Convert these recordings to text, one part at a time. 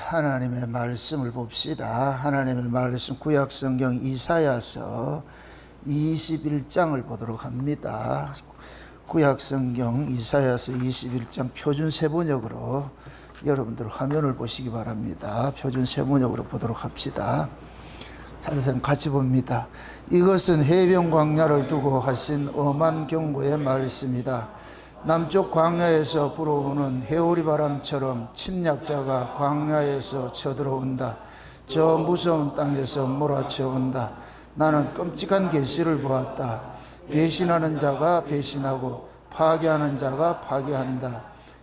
하나님의 말씀을 봅시다. 하나님의 말씀 구약성경 이사야서 21장을 보도록 합니다. 구약성경 이사야서 21장 표준 세번역으로 여러분들 화면을 보시기 바랍니다. 표준 세번역으로 보도록 합시다. 선생님 같이 봅니다. 이것은 해변 광야를 두고 하신 엄한 경고의 말씀이다. 남쪽 광야에서 불어오는 해오리 바람처럼 침략자가 광야에서 쳐들어온다. 저 무서운 땅에서 몰아쳐온다. 나는 끔찍한 계시를 보았다. 배신하는 자가 배신하고 파괴하는 자가 파괴한다.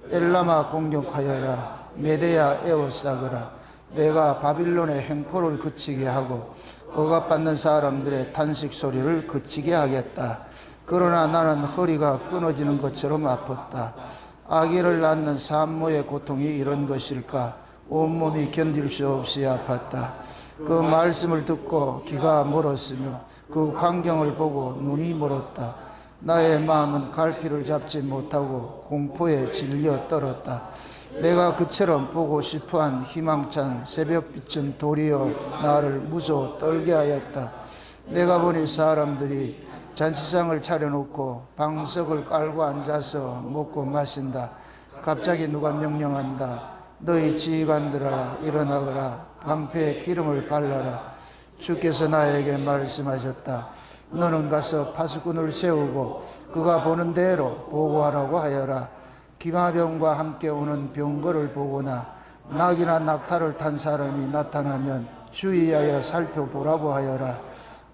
엘라마 공격하여라. 메대야 에워싸거라. 내가 바빌론의 행포를 그치게 하고 억압받는 사람들의 탄식 소리를 그치게 하겠다. 그러나 나는 허리가 끊어지는 것처럼 아팠다. 아기를 낳는 산모의 고통이 이런 것일까? 온몸이 견딜 수 없이 아팠다. 그 말씀을 듣고 귀가 멀었으며 그 광경을 보고 눈이 멀었다. 나의 마음은 갈피를 잡지 못하고 공포에 질려 떨었다. 내가 그처럼 보고 싶어한 희망찬 새벽빛은 도리어 나를 무서워 떨게 하였다. 내가 보니 사람들이 잔치상을 차려놓고 방석을 깔고 앉아서 먹고 마신다. 갑자기 누가 명령한다. 너희 지휘관들아 일어나거라. 방패에 기름을 발라라. 주께서 나에게 말씀하셨다. 너는 가서 파수꾼을 세우고 그가 보는 대로 보고하라고 하여라. 기마병과 함께 오는 병거를 보거나 낙이나 낙타를 탄 사람이 나타나면 주의하여 살펴보라고 하여라.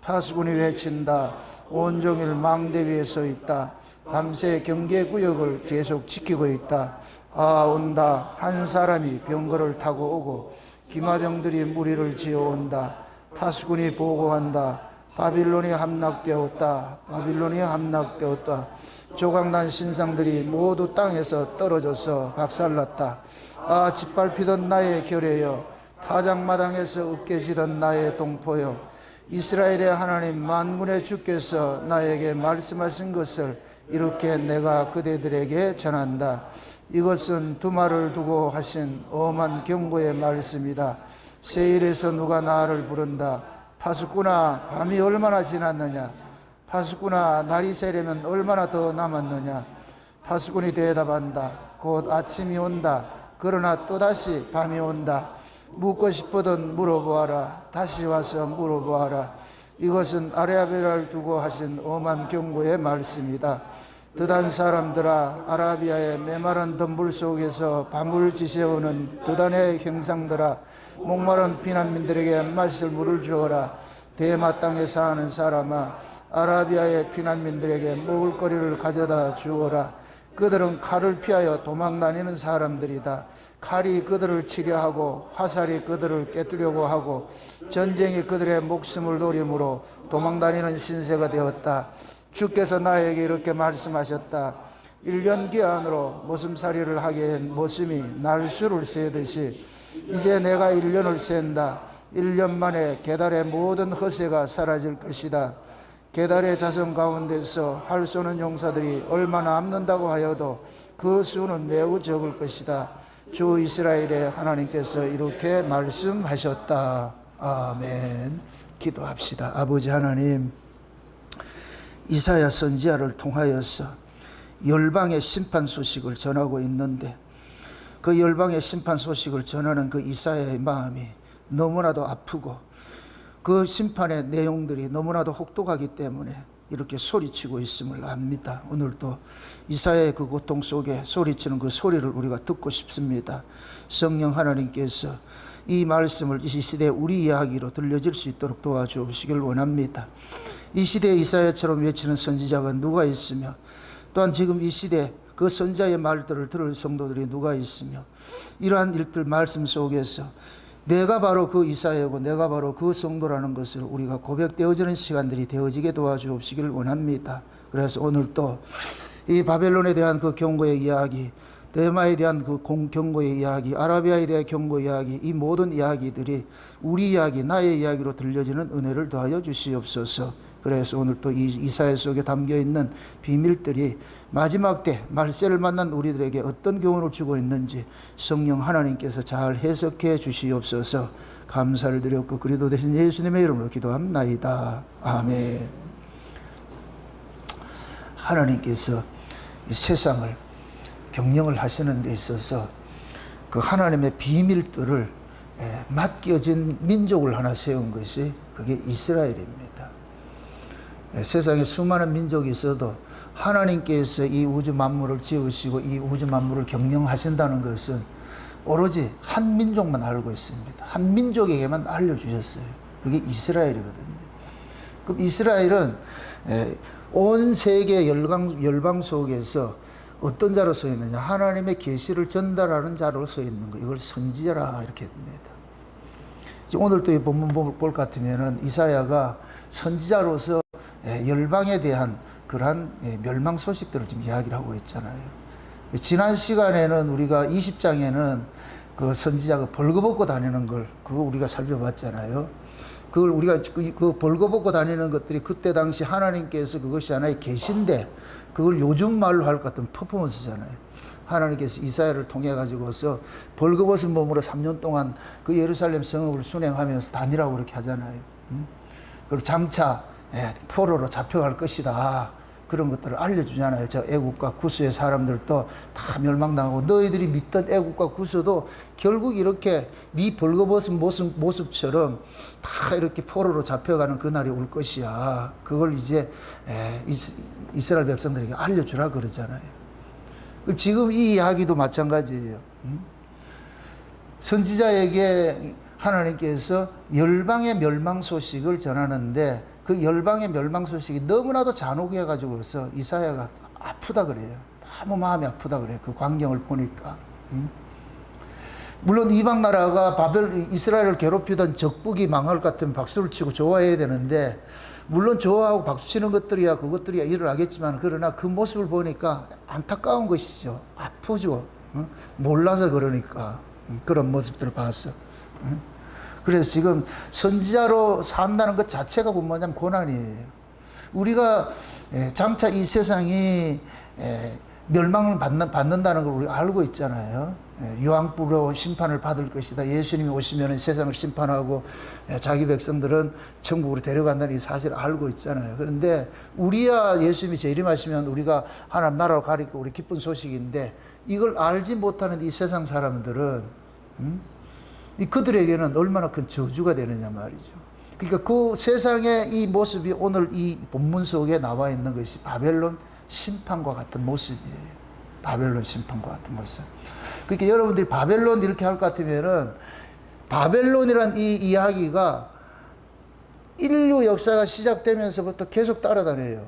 파수꾼이 외친다. 온종일 망대 위에 서 있다. 밤새 경계구역을 계속 지키고 있다. 아 온다. 한 사람이 병거를 타고 오고 기마병들이 무리를 지어온다. 파수꾼이 보고한다. 바빌론이 함락되었다. 바빌론이 함락되었다. 조각난 신상들이 모두 땅에서 떨어져서 박살났다. 아 짓밟히던 나의 결의여, 타작마당에서 으깨지던 나의 동포여, 이스라엘의 하나님 만군의 주께서 나에게 말씀하신 것을 이렇게 내가 그대들에게 전한다. 이것은 두말을 두고 하신 엄한 경고의 말씀이다. 세일에서 누가 나를 부른다. 파수꾼아 밤이 얼마나 지났느냐. 파수꾼아 날이 새려면 얼마나 더 남았느냐. 파수꾼이 대답한다. 곧 아침이 온다. 그러나 또다시 밤이 온다. 묻고 싶어든 물어보아라. 다시 와서 물어보아라. 이것은 아라비아를 두고 하신 엄한 경고의 말씀이다. 드단 사람들아, 아라비아의 메마른 덤불 속에서 밤을 지새우는 드단의 형상들아, 목마른 피난민들에게 마실 물을 주어라. 대마 땅에 사는 사람아, 아라비아의 피난민들에게 먹을거리를 가져다 주어라. 그들은 칼을 피하여 도망다니는 사람들이다. 칼이 그들을 치려 하고 화살이 그들을 꿰뚫려고 하고 전쟁이 그들의 목숨을 노림으로 도망다니는 신세가 되었다. 주께서 나에게 이렇게 말씀하셨다. 1년 기한으로 머슴살이를 하게 한 머슴이 날수를 세듯이 이제 내가 1년을 센다. 1년 만에 게달의 모든 허세가 사라질 것이다. 게달의 자손 가운데서 활 쏘는 용사들이 얼마 남는다고 하여도 그 수는 매우 적을 것이다. 주 이스라엘의 하나님께서 이렇게 말씀하셨다. 아멘. 기도합시다. 아버지 하나님, 이사야 선지자를 통하여서 열방의 심판 소식을 전하고 있는데 그 열방의 심판 소식을 전하는 그 이사야의 마음이 너무나도 아프고 그 심판의 내용들이 너무나도 혹독하기 때문에 이렇게 소리치고 있음을 압니다. 오늘도 이사야의 그 고통 속에 소리치는 그 소리를 우리가 듣고 싶습니다. 성령 하나님께서 이 말씀을 이 시대에 우리 이야기로 들려질 수 있도록 도와주시길 원합니다. 이 시대에 이사야처럼 외치는 선지자가 누가 있으며 또한 지금 이 시대 그 선지자의 말들을 들을 성도들이 누가 있으며 이러한 일들 말씀 속에서 내가 바로 그 이사야고 내가 바로 그 성도라는 것을 우리가 고백되어지는 시간들이 되어지게 도와주옵시길 원합니다. 그래서 오늘 또 이 바벨론에 대한 그 경고의 이야기, 대마에 대한 그 경고의 이야기, 아라비아에 대한 경고 이야기, 이 모든 이야기들이 우리 이야기, 나의 이야기로 들려지는 은혜를 더하여 주시옵소서. 그래서 오늘 또 이 이사야 속에 담겨 있는 비밀들이 마지막 때 말세를 만난 우리들에게 어떤 교훈을 주고 있는지 성령 하나님께서 잘 해석해 주시옵소서. 감사를 드렸고 그리스도 되신 예수님의 이름으로 기도합나이다. 아멘. 하나님께서 이 세상을 경영을 하시는 데 있어서 그 하나님의 비밀들을 맡겨진 민족을 하나 세운 것이 그게 이스라엘입니다. 세상에 수많은 민족이 있어도 하나님께서 이 우주 만물을 지으시고 이 우주 만물을 경영하신다는 것은 오로지 한 민족만 알고 있습니다. 한 민족에게만 알려주셨어요. 그게 이스라엘이거든요. 그럼 이스라엘은 온 세계 열방 속에서 어떤 자로 서 있느냐? 하나님의 계시를 전달하는 자로 서 있는 거. 이걸 선지자라 이렇게 됩니다. 오늘 또 이 본문 볼 것 같으면은 이사야가 선지자로서 열방에 대한 그러한 멸망 소식들을 지금 이야기를 하고 있잖아요. 지난 시간에는 우리가 20장에는 그 선지자가 벌거벗고 다니는 걸 그거 우리가 살펴봤잖아요. 그걸 우리가 그 벌거벗고 다니는 것들이 그때 당시 하나님께서 그것이 하나의 계시인데 그걸 요즘 말로 할 것 같은 퍼포먼스잖아요. 하나님께서 이사야를 통해 가지고서 벌거벗은 몸으로 3년 동안 그 예루살렘 성읍을 순행하면서 다니라고 그렇게 하잖아요. 그리고 장차 포로로 잡혀갈 것이다. 그런 것들을 알려주잖아요. 저 애국과 구스의 사람들도 다 멸망당하고 너희들이 믿던 애국과 구스도 결국 이렇게 네 벌거벗은 모습처럼 다 이렇게 포로로 잡혀가는 그날이 올 것이야. 그걸 이제 이스라엘 백성들에게 알려주라 그러잖아요. 지금 이 이야기도 마찬가지예요. 선지자에게 하나님께서 열방의 멸망 소식을 전하는데 그 열방의 멸망 소식이 너무나도 잔혹해 가지고서 이사야가 아프다 그래요. 너무 마음이 아프다 그래요. 그 광경을 보니까. 물론 이방 나라가 이스라엘을 괴롭히던 적국이 망할 것 같으면 박수를 치고 좋아해야 되는데 물론 좋아하고 박수치는 것들이야 그것들이야 일어나겠지만 그러나 그 모습을 보니까 안타까운 것이죠. 아프죠. 몰라서 그러니까 그런 모습들을 봤어. 그래서 지금 선지자로 산다는 것 자체가 뭐냐면 고난이에요. 우리가 장차 이 세상이 멸망을 받는다는 걸 우리가 알고 있잖아요. 유황불로 심판을 받을 것이다. 예수님이 오시면 세상을 심판하고 자기 백성들은 천국으로 데려간다는 이 사실을 알고 있잖아요. 그런데 우리야 예수님이 재림하시면 우리가 하나님 나라로 가리고 우리 기쁜 소식인데 이걸 알지 못하는 이 세상 사람들은 그들에게는 얼마나 큰 저주가 되느냐 말이죠. 그러니까 그 세상의 이 모습이 오늘 이 본문 속에 나와 있는 것이 바벨론 심판과 같은 모습이에요. 바벨론 심판과 같은 모습. 그러니까 여러분들이 바벨론 이렇게 할 것 같으면은 바벨론이란 이 이야기가 인류 역사가 시작되면서부터 계속 따라다녀요.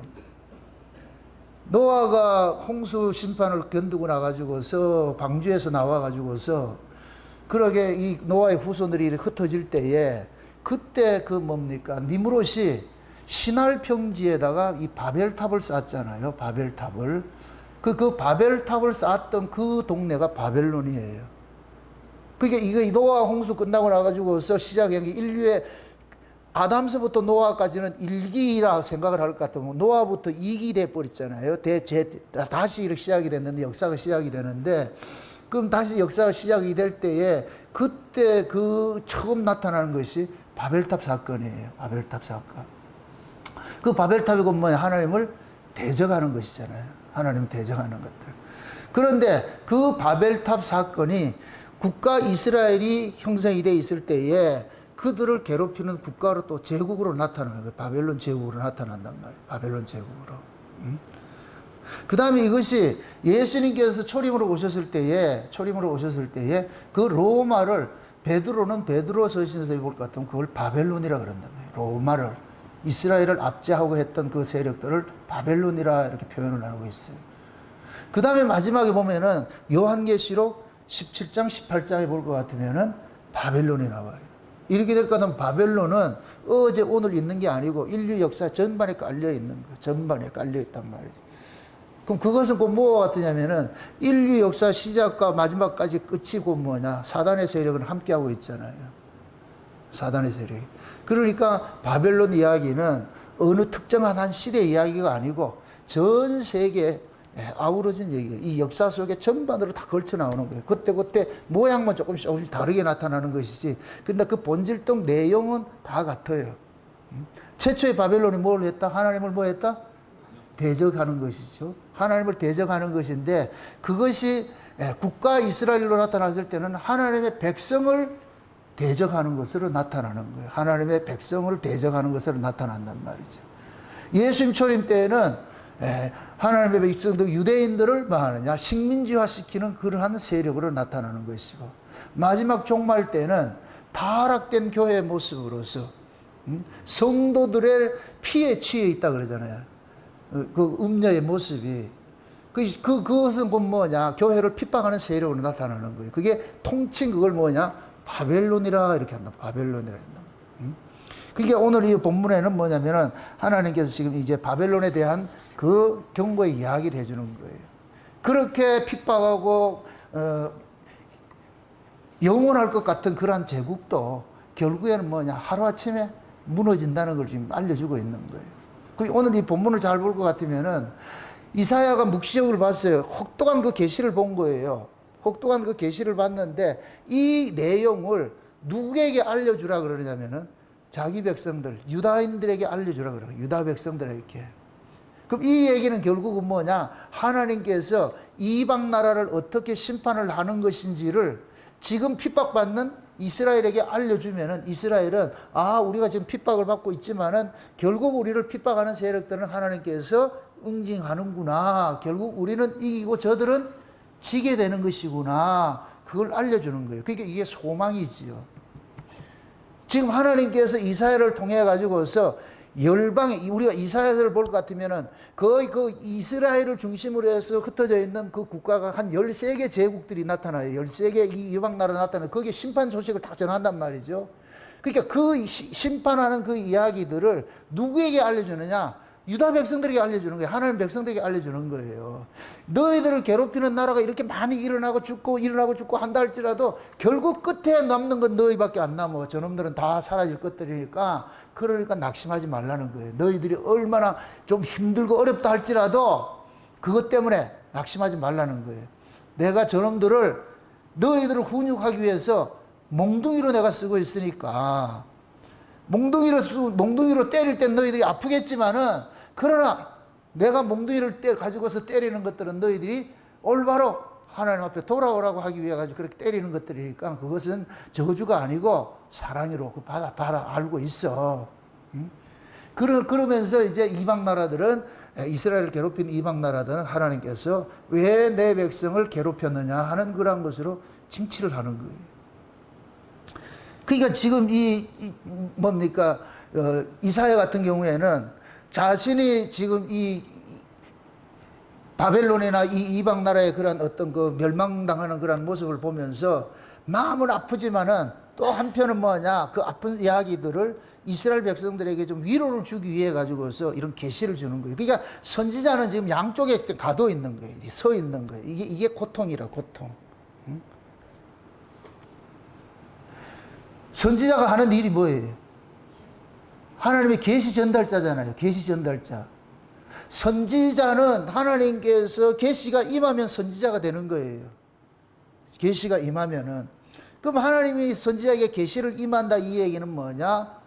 노아가 홍수 심판을 견디고 나가지고서 방주에서 나와가지고서 그러게 이 노아의 후손들이 흩어질 때에 그때 그 뭡니까 니므롯이 신할 평지에다가 이 바벨탑을 쌓았잖아요. 바벨탑을 그 바벨탑을 쌓았던 그 동네가 바벨론이에요. 그게 이거 노아 홍수 끝나고 나가지고서 시작한 게 인류의 아담서부터 노아까지는 1기라 생각을 할 것 같으면 노아부터 2기 돼 버렸잖아요. 다시 이렇게 시작이 됐는데 역사가 시작이 되는데 그럼 다시 역사가 시작이 될 때에 그때 그 처음 나타나는 것이 바벨탑 사건이에요. 바벨탑 사건. 그 바벨탑이 뭐냐? 하나님을 대적하는 것이잖아요. 하나님을 대적하는 것들. 그런데 그 바벨탑 사건이 국가 이스라엘이 형성이 돼 있을 때에 그들을 괴롭히는 국가로 또 제국으로 나타나는 거예요. 바벨론 제국으로 나타난단 말이에요. 바벨론 제국으로. 그 다음에 이것이 예수님께서 초림으로 오셨을 때에 그 로마를 베드로는 베드로 서신에서 볼 것 같으면 그걸 바벨론이라 그런단 말이에요. 로마를 이스라엘을 압제하고 했던 그 세력들을 바벨론이라 이렇게 표현을 하고 있어요. 그 다음에 마지막에 보면은 요한계시록 17장 18장에 볼 것 같으면은 바벨론이 나와요. 이렇게 될 것 같으면 바벨론은 어제 오늘 있는 게 아니고 인류 역사 전반에 깔려 있는 거, 전반에 깔려 있단 말이죠. 그럼 그것은 곧 뭐와 같으냐면은 인류 역사 시작과 마지막까지 끝이 곧 뭐냐? 사단의 세력은 함께하고 있잖아요. 사단의 세력이. 그러니까 바벨론 이야기는 어느 특정한 한 시대 이야기가 아니고 전 세계에 아우러진 얘기가 이 역사 속에 전반으로 다 걸쳐 나오는 거예요. 그때 모양만 조금씩 다르게 나타나는 것이지. 근데 그 본질적 내용은 다 같아요. 최초의 바벨론이 뭘 했다? 하나님을 뭐 했다? 대적하는 것이죠. 하나님을 대적하는 것인데 그것이 국가 이스라엘로 나타났을 때는 하나님의 백성을 대적하는 것으로 나타나는 거예요. 하나님의 백성을 대적하는 것으로 나타난단 말이죠. 예수님 초림 때에는 하나님의 백성들 유대인들을 뭐 하느냐 식민지화시키는 그러한 세력으로 나타나는 것이고 마지막 종말 때는 타락된 교회의 모습으로서 성도들의 피에 취해 있다 그러잖아요. 그 음녀의 모습이 그것은 뭐냐 교회를 핍박하는 세력으로 나타나는 거예요. 그게 통칭 그걸 뭐냐 바벨론이라 이렇게 한다. 바벨론이라 한다. 그러니까 오늘 이 본문에는 뭐냐면은 하나님께서 지금 이제 바벨론에 대한 그 경고의 이야기를 해주는 거예요. 그렇게 핍박하고 영원할 것 같은 그러한 제국도 결국에는 뭐냐 하루아침에 무너진다는 걸 지금 알려주고 있는 거예요. 오늘 이 본문을 잘 볼 것 같으면은 이사야가 묵시적을 봤어요. 혹독한 그 계시를 본 거예요. 혹독한 그 계시를 봤는데 이 내용을 누구에게 알려주라 그러냐면은 자기 백성들, 유다인들에게 알려주라 그래요. 유다 백성들에게. 그럼 이 얘기는 결국은 뭐냐? 하나님께서 이방 나라를 어떻게 심판을 하는 것인지를 지금 핍박받는 이스라엘에게 알려주면은 이스라엘은 우리가 지금 핍박을 받고 있지만은 결국 우리를 핍박하는 세력들은 하나님께서 응징하는구나. 결국 우리는 이기고 저들은 지게 되는 것이구나. 그걸 알려주는 거예요. 그러니까 이게 소망이지요. 지금 하나님께서 이사야를 통해 가지고서 열방에 우리가 이사야를 볼 것 같으면은 거의 그 이스라엘을 중심으로 해서 흩어져 있는 그 국가가 한 13개 제국들이 나타나요. 13개 이 이방 나라 나타나요. 거기에 심판 소식을 다 전한단 말이죠. 그러니까 그 심판하는 그 이야기들을 누구에게 알려주느냐? 유다 백성들에게 알려주는 거예요. 하나님 백성들에게 알려주는 거예요. 너희들을 괴롭히는 나라가 이렇게 많이 일어나고 죽고 한다 할지라도 결국 끝에 남는 건 너희밖에 안 남아. 저놈들은 다 사라질 것들이니까 그러니까 낙심하지 말라는 거예요. 너희들이 얼마나 좀 힘들고 어렵다 할지라도 그것 때문에 낙심하지 말라는 거예요. 내가 너희들을 훈육하기 위해서 몽둥이로 내가 쓰고 있으니까 몽둥이로 때릴 땐 너희들이 아프겠지만은 그러나 내가 몽둥이를 가지고서 때리는 것들은 너희들이 올바로 하나님 앞에 돌아오라고 하기 위해 가지고 그렇게 때리는 것들이니까 그것은 저주가 아니고 사랑으로 봐라 알고 있어. 그러면서 이제 이방 나라들은 이스라엘을 괴롭힌 이방 나라들은 하나님께서 왜 내 백성을 괴롭혔느냐 하는 그런 것으로 징치를 하는 거예요. 그러니까 지금 이사야 같은 경우에는 자신이 지금 이 바벨론이나 이 이방 나라의 그런 어떤 그 멸망당하는 그런 모습을 보면서 마음은 아프지만은 또 한편은 뭐냐 그 아픈 이야기들을 이스라엘 백성들에게 좀 위로를 주기 위해 가지고서 이런 계시를 주는 거예요. 그러니까 선지자는 지금 양쪽에 가도 있는 거예요. 서 있는 거예요. 이게 고통이라 고통. 선지자가 하는 일이 뭐예요? 하나님의 계시 전달자잖아요. 계시 전달자. 선지자는 하나님께서 계시가 임하면 선지자가 되는 거예요. 계시가 임하면은. 그럼 하나님이 선지자에게 계시를 임한다 이 얘기는 뭐냐?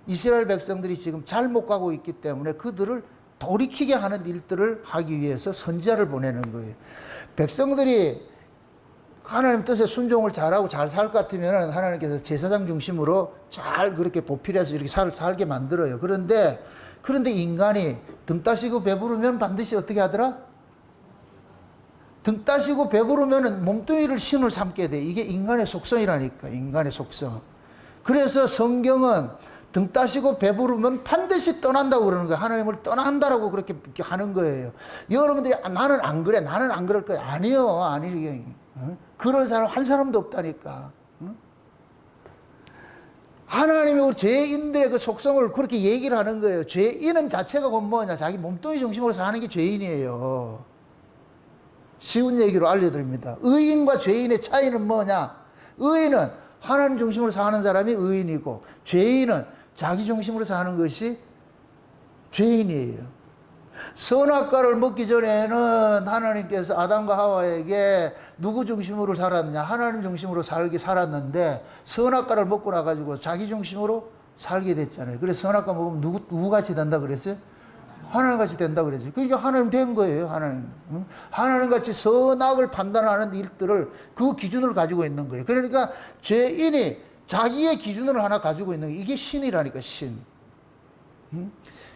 이스라엘 백성들이 지금 잘못 가고 있기 때문에 그들을 돌이키게 하는 일들을 하기 위해서 선지자를 보내는 거예요. 백성들이 하나님 뜻에 순종을 잘하고 잘 살 것 같으면 하나님께서 제사장 중심으로 잘 그렇게 보필해서 이렇게 살게 만들어요. 그런데 인간이 등 따시고 배부르면 반드시 어떻게 하더라? 등 따시고 배부르면 몸뚱이를 신을 삼게 돼. 이게 인간의 속성이라니까. 인간의 속성. 그래서 성경은 등 따시고 배부르면 반드시 떠난다고 그러는 거예요. 하나님을 떠난다라고 그렇게 하는 거예요. 여러분들이 나는 안 그래. 나는 안 그럴 거야. 아니요. 아니요. 그런 사람 한 사람도 없다니까. 하나님이 우리 죄인들의 그 속성을 그렇게 얘기를 하는 거예요. 죄인은 자체가 뭐냐? 자기 몸뚱이 중심으로 사는 게 죄인이에요. 쉬운 얘기로 알려드립니다. 의인과 죄인의 차이는 뭐냐? 의인은 하나님 중심으로 사는 사람이 의인이고, 죄인은 자기 중심으로 사는 것이 죄인이에요. 선악과를 먹기 전에는 하나님께서 아담과 하와에게 누구 중심으로 살았느냐? 하나님 중심으로 살았는데, 선악과를 먹고 나가지고 자기 중심으로 살게 됐잖아요. 그래서 선악과 먹으면 누구같이 된다 그랬어요? 하나님같이 된다 그랬어요. 그러니까 하나님 된 거예요, 하나님. 하나님같이 선악을 판단하는 일들을 그 기준을 가지고 있는 거예요. 그러니까 죄인이 자기의 기준을 하나 가지고 있는 게 이게 신이라니까, 신.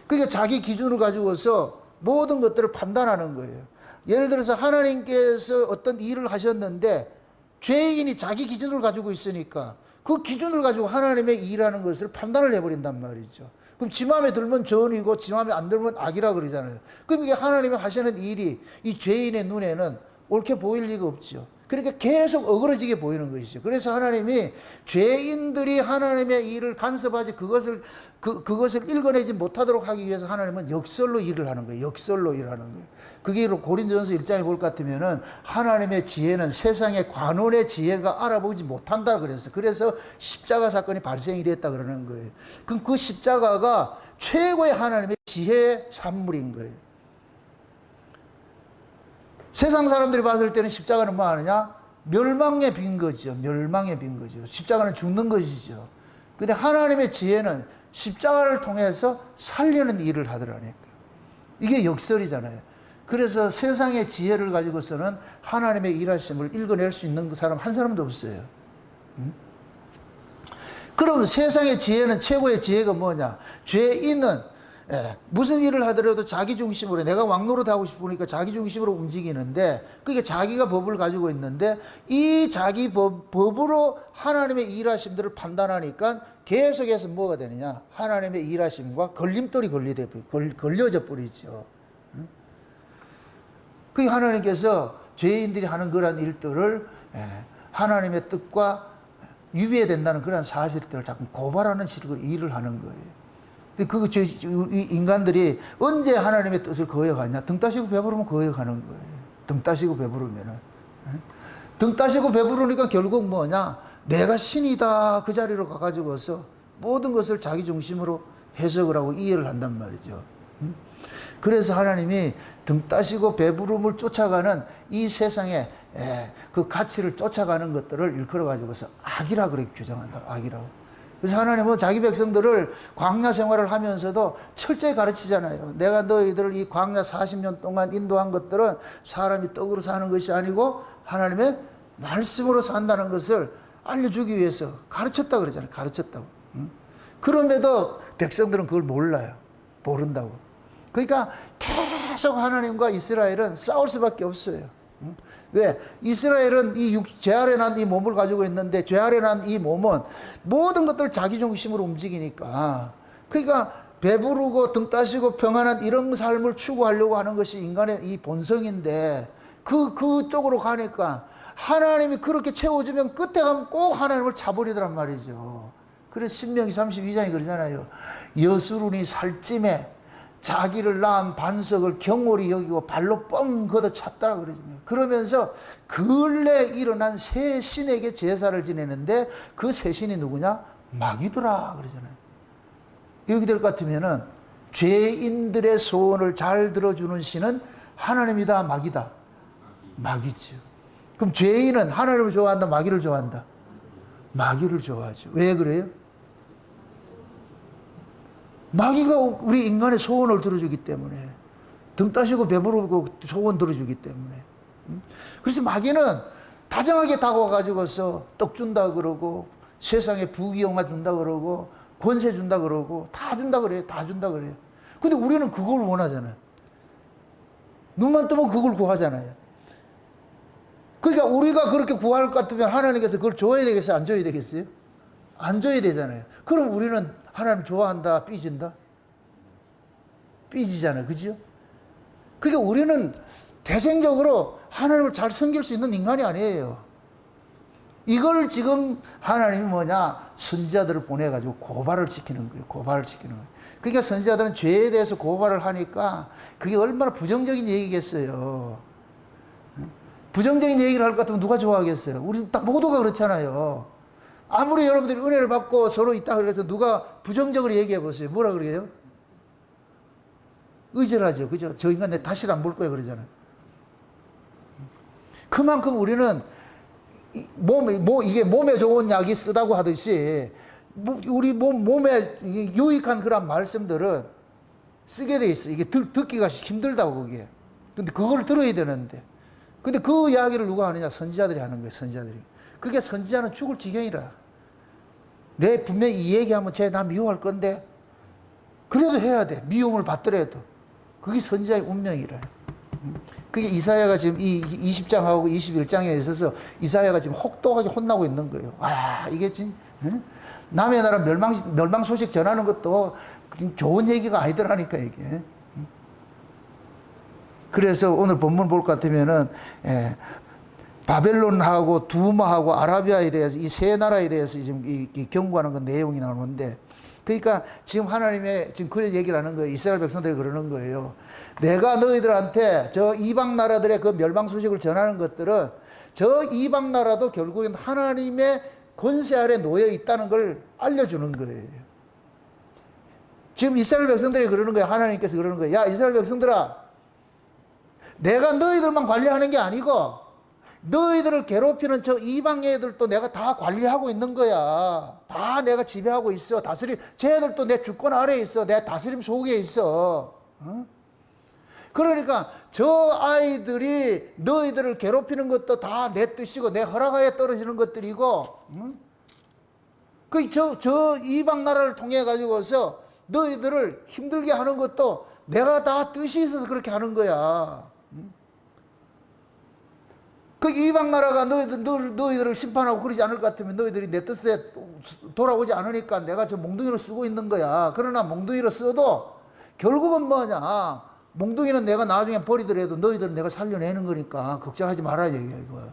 그러니까 자기 기준을 가지고서 모든 것들을 판단하는 거예요. 예를 들어서 하나님께서 어떤 일을 하셨는데 죄인이 자기 기준을 가지고 있으니까 그 기준을 가지고 하나님의 일하는 것을 판단을 해버린단 말이죠. 그럼 지 마음에 들면 전이고 지 마음에 안 들면 악이라 그러잖아요. 그럼 이게 하나님이 하시는 일이 이 죄인의 눈에는 옳게 보일 리가 없죠. 그러니까 계속 어그러지게 보이는 것이죠. 그래서 하나님이 죄인들이 하나님의 일을 간섭하지 그것을 읽어내지 못하도록 하기 위해서 하나님은 역설로 일을 하는 거예요. 역설로 일하는 거예요. 그게 고린도전서 1장에 볼 것 같으면은 하나님의 지혜는 세상의 관원의 지혜가 알아보지 못한다 그랬어요. 그래서 십자가 사건이 발생이 됐다 그러는 거예요. 그럼 그 십자가가 최고의 하나님의 지혜의 산물인 거예요. 세상 사람들이 봤을 때는 십자가는 뭐 하느냐? 멸망에 빈 거죠. 멸망에 빈 거죠. 십자가는 죽는 것이죠. 근데 하나님의 지혜는 십자가를 통해서 살리는 일을 하더라니까. 이게 역설이잖아요. 그래서 세상의 지혜를 가지고서는 하나님의 일하심을 읽어낼 수 있는 사람 한 사람도 없어요. 그럼 세상의 지혜는, 최고의 지혜가 뭐냐? 죄인은 무슨 일을 하더라도 자기 중심으로, 내가 왕노릇 하고 싶으니까 자기 중심으로 움직이는데, 그게 자기가 법을 가지고 있는데 이 자기 법으로 하나님의 일하심들을 판단하니까 계속해서 뭐가 되느냐? 하나님의 일하심과 걸림돌이 걸려져 버리죠. 그게 하나님께서 죄인들이 하는 그런 일들을 하나님의 뜻과 위배된다는 그런 사실들을 자꾸 고발하는 식으로 일을 하는 거예요. 인간들이 언제 하나님의 뜻을 거역하냐? 등 따시고 배부르면 거역하는 거예요. 등 따시고 배부르면은. 등 따시고 배부르니까 결국 뭐냐? 내가 신이다. 그 자리로 가가지고서 모든 것을 자기 중심으로 해석을 하고 이해를 한단 말이죠. 그래서 하나님이 등 따시고 배부름을 쫓아가는 이 세상에 그 가치를 쫓아가는 것들을 일컬어가지고서 악이라 그렇게 규정한다. 악이라고. 그래서 하나님은 자기 백성들을 광야 생활을 하면서도 철저히 가르치잖아요. 내가 너희들을 이 광야 40년 동안 인도한 것들은 사람이 떡으로 사는 것이 아니고 하나님의 말씀으로 산다는 것을 알려주기 위해서 가르쳤다고 그러잖아요. 가르쳤다고. 그럼에도 백성들은 그걸 몰라요. 모른다고. 그러니까 계속 하나님과 이스라엘은 싸울 수밖에 없어요. 왜? 이스라엘은 죄 아래 난 이 몸을 가지고 있는데, 죄 아래 난 이 몸은 모든 것들 자기 중심으로 움직이니까, 그러니까 배부르고 등 따시고 평안한 이런 삶을 추구하려고 하는 것이 인간의 이 본성인데, 그쪽으로 가니까 하나님이 그렇게 채워주면 끝에 가면 꼭 하나님을 차버리더란 말이죠. 그래서 신명기 32장이 그러잖아요. 여수run이 살찜에 자기를 낳은 반석을 경홀히 여기고 발로 뻥 걷어 찼다라 그러잖아요. 그러면서 근래 일어난 새 신에게 제사를 지내는데 그 새 신이 누구냐? 마귀더라 그러잖아요. 이렇게 될 것 같으면은 죄인들의 소원을 잘 들어주는 신은 하나님이다, 마귀다? 마귀죠. 그럼 죄인은 하나님을 좋아한다, 마귀를 좋아한다? 마귀를 좋아하죠. 왜 그래요? 마귀가 우리 인간의 소원을 들어주기 때문에, 등 따시고 배부르고 소원 들어주기 때문에. 그래서 마귀는 다정하게 다가와가지고서 떡 준다 그러고, 세상에 부귀영화 준다 그러고, 권세 준다 그러고, 다 준다 그래요. 다 준다 그래요. 근데 우리는 그걸 원하잖아요. 눈만 뜨면 그걸 구하잖아요. 그러니까 우리가 그렇게 구할 것 같으면 하나님께서 그걸 줘야 되겠어요? 안 줘야 되겠어요? 안 줘야 되잖아요. 그럼 우리는 하나님 좋아한다, 삐진다? 삐지잖아요. 그죠? 그러니까 우리는 대생적으로 하나님을 잘 섬길 수 있는 인간이 아니에요. 이걸 지금 하나님이 뭐냐? 선지자들을 보내가지고 고발을 시키는 거예요. 고발을 시키는 거예요. 그러니까 선지자들은 죄에 대해서 고발을 하니까 그게 얼마나 부정적인 얘기겠어요. 부정적인 얘기를 할 것 같으면 누가 좋아하겠어요? 우리 딱 모두가 그렇잖아요. 아무리 여러분들이 은혜를 받고 서로 있다 그래서 누가 부정적으로 얘기해 보세요. 뭐라 그래요? 의절하죠. 그죠? 저 인간 내 다시는 안 볼 거예요. 그러잖아요. 그만큼 우리는 이게 몸에 좋은 약이 쓰다고 하듯이 우리 몸에 유익한 그런 말씀들은 쓰게 돼 있어. 이게 듣기가 힘들다고 그게. 근데 그걸 들어야 되는데. 근데 그 이야기를 누가 하느냐? 선지자들이 하는 거예요. 선지자들이. 그게 선지자는 죽을 지경이라. 내 분명히 이 얘기하면 나 미워할 건데 그래도 해야 돼. 미움을 받더라도. 그게 선지자의 운명이라. 그게 이사야가 지금 이 20장하고 21장에 있어서 이사야가 지금 혹독하게 혼나고 있는 거예요. 아, 이게 남의 나라 멸망 소식 전하는 것도 좋은 얘기가 아니더라니까, 이게. 그래서 오늘 본문 볼 것 같으면은, 바벨론하고 두마하고 아라비아에 대해서 이 세 나라에 대해서 지금 이 경고하는 그 내용이 나오는데, 그러니까 지금 하나님의 지금 그런 얘기를 하는 거예요. 이스라엘 백성들이 그러는 거예요. 내가 너희들한테 저 이방 나라들의 그 멸망 소식을 전하는 것들은 저 이방 나라도 결국엔 하나님의 권세 아래 놓여 있다는 걸 알려주는 거예요. 지금 이스라엘 백성들이 그러는 거예요. 하나님께서 그러는 거예요. 야, 이스라엘 백성들아, 내가 너희들만 관리하는 게 아니고 너희들을 괴롭히는 저 이방 애들도 내가 다 관리하고 있는 거야. 다 내가 지배하고 있어. 쟤들도 내 주권 아래에 있어. 내 다스림 속에 있어. 그러니까 저 아이들이 너희들을 괴롭히는 것도 다 내 뜻이고 내 허락하에 떨어지는 것들이고, 저 이방 나라를 통해 가지고서 너희들을 힘들게 하는 것도 내가 다 뜻이 있어서 그렇게 하는 거야. 그 이방 나라가 너희들을 심판하고 그러지 않을 것 같으면 너희들이 내 뜻에 돌아오지 않으니까 내가 저 몽둥이를 쓰고 있는 거야. 그러나 몽둥이를 써도 결국은 뭐냐? 몽둥이는 내가 나중에 버리더라도 너희들은 내가 살려내는 거니까 걱정하지 말아야 얘기야, 이거.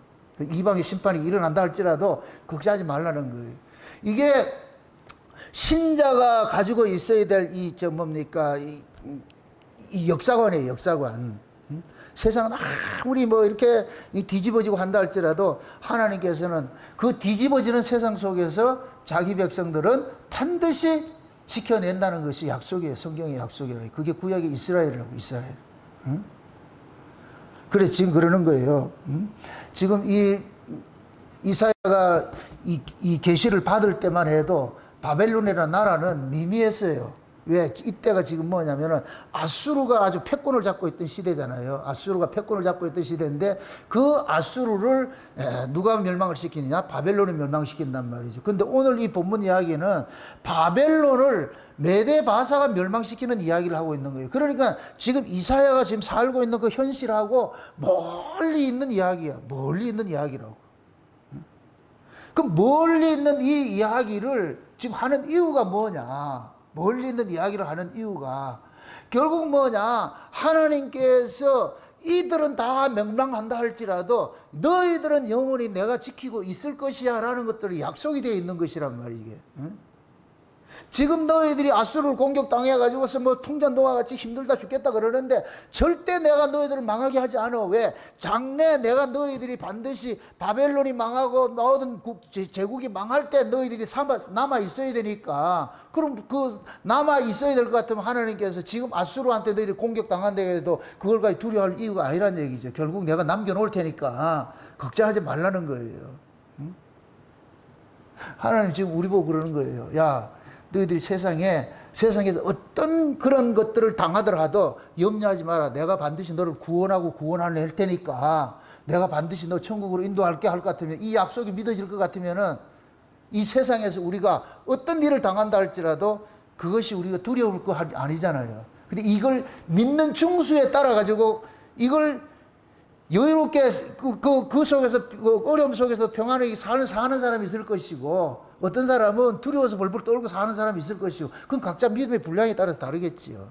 이방의 심판이 일어난다 할지라도 걱정하지 말라는 거예요. 이게 신자가 가지고 있어야 될 이 역사관이에요, 역사관. 세상은 아무리 뭐 이렇게 뒤집어지고 한다 할지라도 하나님께서는 그 뒤집어지는 세상 속에서 자기 백성들은 반드시 지켜낸다는 것이 약속이에요. 성경의 약속이라고. 그게 구약의 이스라엘이라고, 이스라엘. 응? 그래, 지금 그러는 거예요. 응? 지금 이사야가 이 계시를 받을 때만 해도 바벨론이라는 나라는 미미했어요. 왜? 이때가 지금 뭐냐면은 아수르가 아주 패권을 잡고 있던 시대잖아요. 아수르가 패권을 잡고 있던 시대인데 그 아수르를 누가 멸망을 시키느냐? 바벨론이 멸망시킨단 말이죠. 근데 오늘 이 본문 이야기는 바벨론을 메데 바사가 멸망시키는 이야기를 하고 있는 거예요. 그러니까 지금 이사야가 지금 살고 있는 그 현실하고 멀리 있는 이야기야. 멀리 있는 이야기라고. 그 멀리 있는 이 이야기를 지금 하는 이유가 뭐냐? 멀리 있는 이야기를 하는 이유가 결국 뭐냐? 하나님께서 이들은 다 멸망한다 할지라도 너희들은 영원히 내가 지키고 있을 것이야 라는 것들이 약속이 되어 있는 것이란 말이게. 응? 지금 너희들이 아수르를 공격당해가지고서 뭐 풍전동화 같이 힘들다 죽겠다 그러는데 절대 내가 너희들을 망하게 하지 않아. 왜? 장래 내가 너희들이 반드시 바벨론이 망하고 모든 제국이 망할 때 너희들이 남아 있어야 되니까. 그럼 그 남아 있어야 될 것 같으면 하나님께서 지금 아수르한테 너희들이 공격당한다 해도 그걸 가지고 두려워할 이유가 아니란 얘기죠. 결국 내가 남겨놓을 테니까 걱정하지 말라는 거예요. 응? 하나님 지금 우리 보고 그러는 거예요. 야, 너희들이 세상에서 어떤 그런 것들을 당하더라도 염려하지 마라. 내가 반드시 너를 구원하고 구원할 테니까 내가 반드시 너 천국으로 인도할게 할 것 같으면 이 약속이 믿어질 것 같으면은 이 세상에서 우리가 어떤 일을 당한다 할지라도 그것이 우리가 두려울 거 아니잖아요. 근데 이걸 믿는 중수에 따라 가지고 이걸 여유롭게 그 속에서 그 어려움 속에서 평안하게 사는 사람이 있을 것이고 어떤 사람은 두려워서 벌벌 떨고 사는 사람이 있을 것이고 그건 각자 믿음의 분량에 따라서 다르겠지요.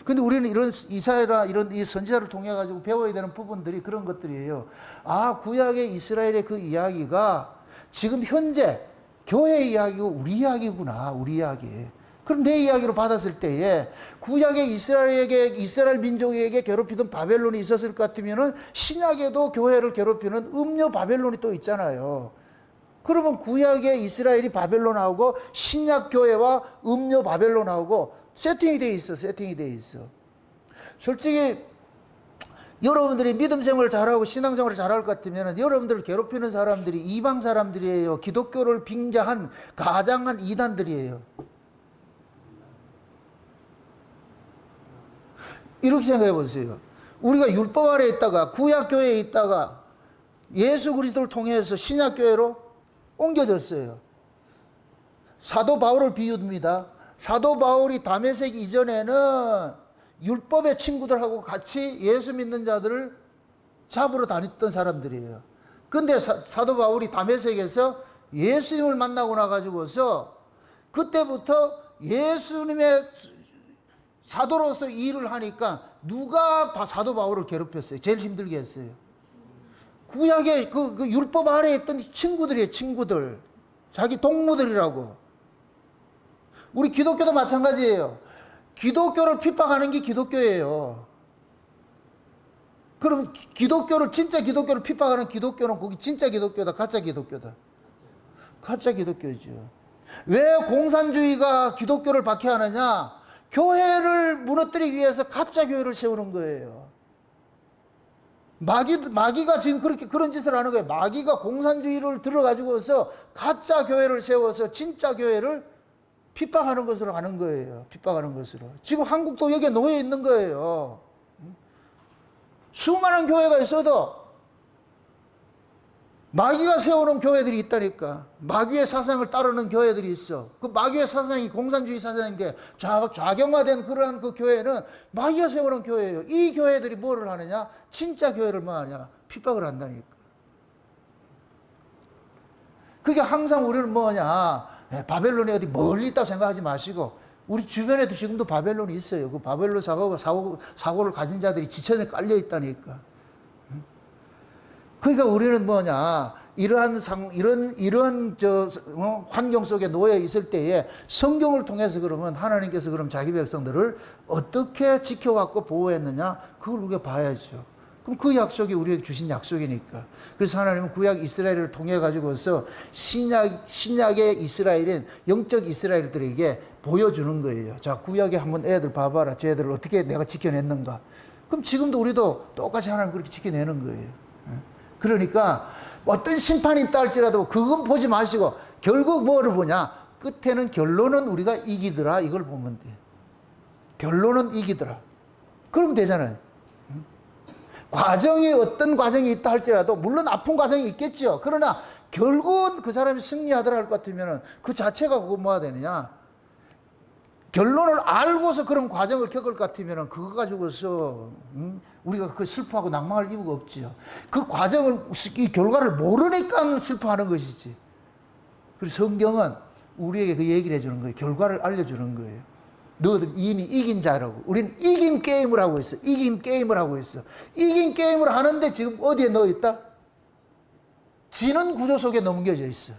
근데 우리는 이런 이사야나 이런 이 선지자를 통해 가지고 배워야 되는 부분들이 그런 것들이에요. 아, 구약의 이스라엘의 그 이야기가 지금 현재 교회 이야기고 우리 이야기구나. 우리 이야기. 그럼 내 이야기로 받았을 때에 구약의 이스라엘 민족에게 괴롭히던 바벨론이 있었을 것 같으면은 신약에도 교회를 괴롭히는 음녀 바벨론이 또 있잖아요. 그러면 구약의 이스라엘이 바벨로 나오고 신약 교회와 음료 바벨로 나오고 세팅이 돼 있어. 세팅이 돼 있어. 솔직히 여러분들이 믿음 생활을 잘하고 신앙 생활을 잘할 것 같으면 여러분들을 괴롭히는 사람들이 이방 사람들이에요. 기독교를 빙자한 가장한 이단들이에요. 이렇게 생각해 보세요. 우리가 율법 아래에 있다가 구약 교회에 있다가 예수 그리스도를 통해서 신약 교회로 옮겨졌어요. 사도 바울을 비유합니다. 사도 바울이 다메섹 이전에는 율법의 친구들하고 같이 예수 믿는 자들을 잡으러 다녔던 사람들이에요. 근데 사도 바울이 다메섹에서 예수님을 만나고 나가지고서 그때부터 예수님의 사도로서 일을 하니까 누가 사도 바울을 괴롭혔어요? 제일 힘들게 했어요. 구약의 그 율법 아래에 있던 친구들이에요. 친구들. 자기 동무들이라고. 우리 기독교도 마찬가지예요. 기독교를 핍박하는 게 기독교예요. 그럼 진짜 기독교를 핍박하는 기독교는 거기 진짜 기독교다, 가짜 기독교다? 가짜 기독교죠. 왜 공산주의가 기독교를 박해하느냐? 교회를 무너뜨리기 위해서 가짜 교회를 세우는 거예요. 마귀가 지금 그런 짓을 하는 거예요. 마귀가 공산주의를 들어가지고서 가짜 교회를 세워서 진짜 교회를 핍박하는 것으로 하는 거예요. 핍박하는 것으로. 지금 한국도 여기에 놓여 있는 거예요. 수많은 교회가 있어도 마귀가 세우는 교회들이 있다니까. 마귀의 사상을 따르는 교회들이 있어. 그 마귀의 사상이 공산주의 사상인데 좌경화된 그러한 그 교회는 마귀가 세우는 교회예요. 이 교회들이 뭐를 하느냐? 진짜 교회를 뭐 하냐? 핍박을 한다니까. 그게 항상 우리는 뭐냐? 바벨론이 어디 멀리 있다고 생각하지 마시고 우리 주변에도 지금도 바벨론이 있어요. 그 바벨론 사고를 가진 자들이 지천에 깔려 있다니까. 그러니까 우리는 뭐냐, 이러한 환경 속에 놓여 있을 때에 성경을 통해서 그러면 하나님께서 그럼 자기 백성들을 어떻게 지켜갖고 보호했느냐, 그걸 우리가 봐야죠. 그럼 그 약속이 우리에게 주신 약속이니까. 그래서 하나님은 구약 이스라엘을 통해 가지고서 신약의 이스라엘인 영적 이스라엘들에게 보여주는 거예요. 자, 구약에 한번 애들 봐봐라. 쟤들을 어떻게 내가 지켜냈는가. 그럼 지금도 우리도 똑같이 하나님 그렇게 지켜내는 거예요. 그러니까 어떤 심판이 있다 할지라도 그건 보지 마시고 결국 뭐를 보냐. 끝에는 결론은 우리가 이기더라. 이걸 보면 돼요. 결론은 이기더라. 그러면 되잖아요. 과정이 어떤 과정이 있다 할지라도 물론 아픈 과정이 있겠죠. 그러나 결국은 그 사람이 승리하더라 할 것 같으면 그 자체가 그거 뭐가 되느냐. 결론을 알고서 그런 과정을 겪을 것 같으면 그거 가지고서 우리가 그 슬퍼하고 낭망할 이유가 없지요. 그 과정을, 이 결과를 모르니까 슬퍼하는 것이지. 그래서 성경은 우리에게 그 얘기를 해주는 거예요. 결과를 알려주는 거예요. 너희들 이미 이긴 자라고. 우리는 이긴 게임을 하고 있어. 이긴 게임을 하고 있어. 이긴 게임을 하는데 지금 어디에 넣어 있다? 지는 구조 속에 넘겨져 있어.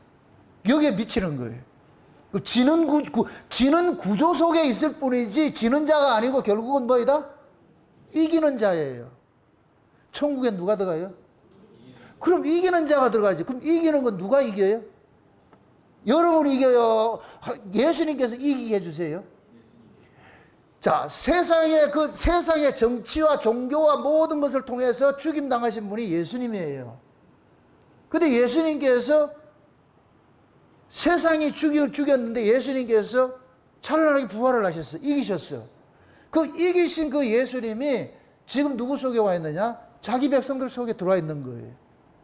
여기에 미치는 거예요. 지는 구조 속에 있을 뿐이지 지는 자가 아니고 결국은 뭐이다? 이기는 자예요. 천국에 누가 들어가요? 그럼 이기는 자가 들어가지. 그럼 이기는 건 누가 이겨요? 여러분이 이겨요? 예수님께서 이기게 해주세요. 자, 세상의 정치와 종교와 모든 것을 통해서 죽임 당하신 분이 예수님이에요. 근데 예수님께서 세상이 죽였는데 예수님께서 찬란하게 부활을 하셨어요. 이기셨어요. 그 이기신 그 예수님이 지금 누구 속에 와 있느냐? 자기 백성들 속에 들어와 있는 거예요.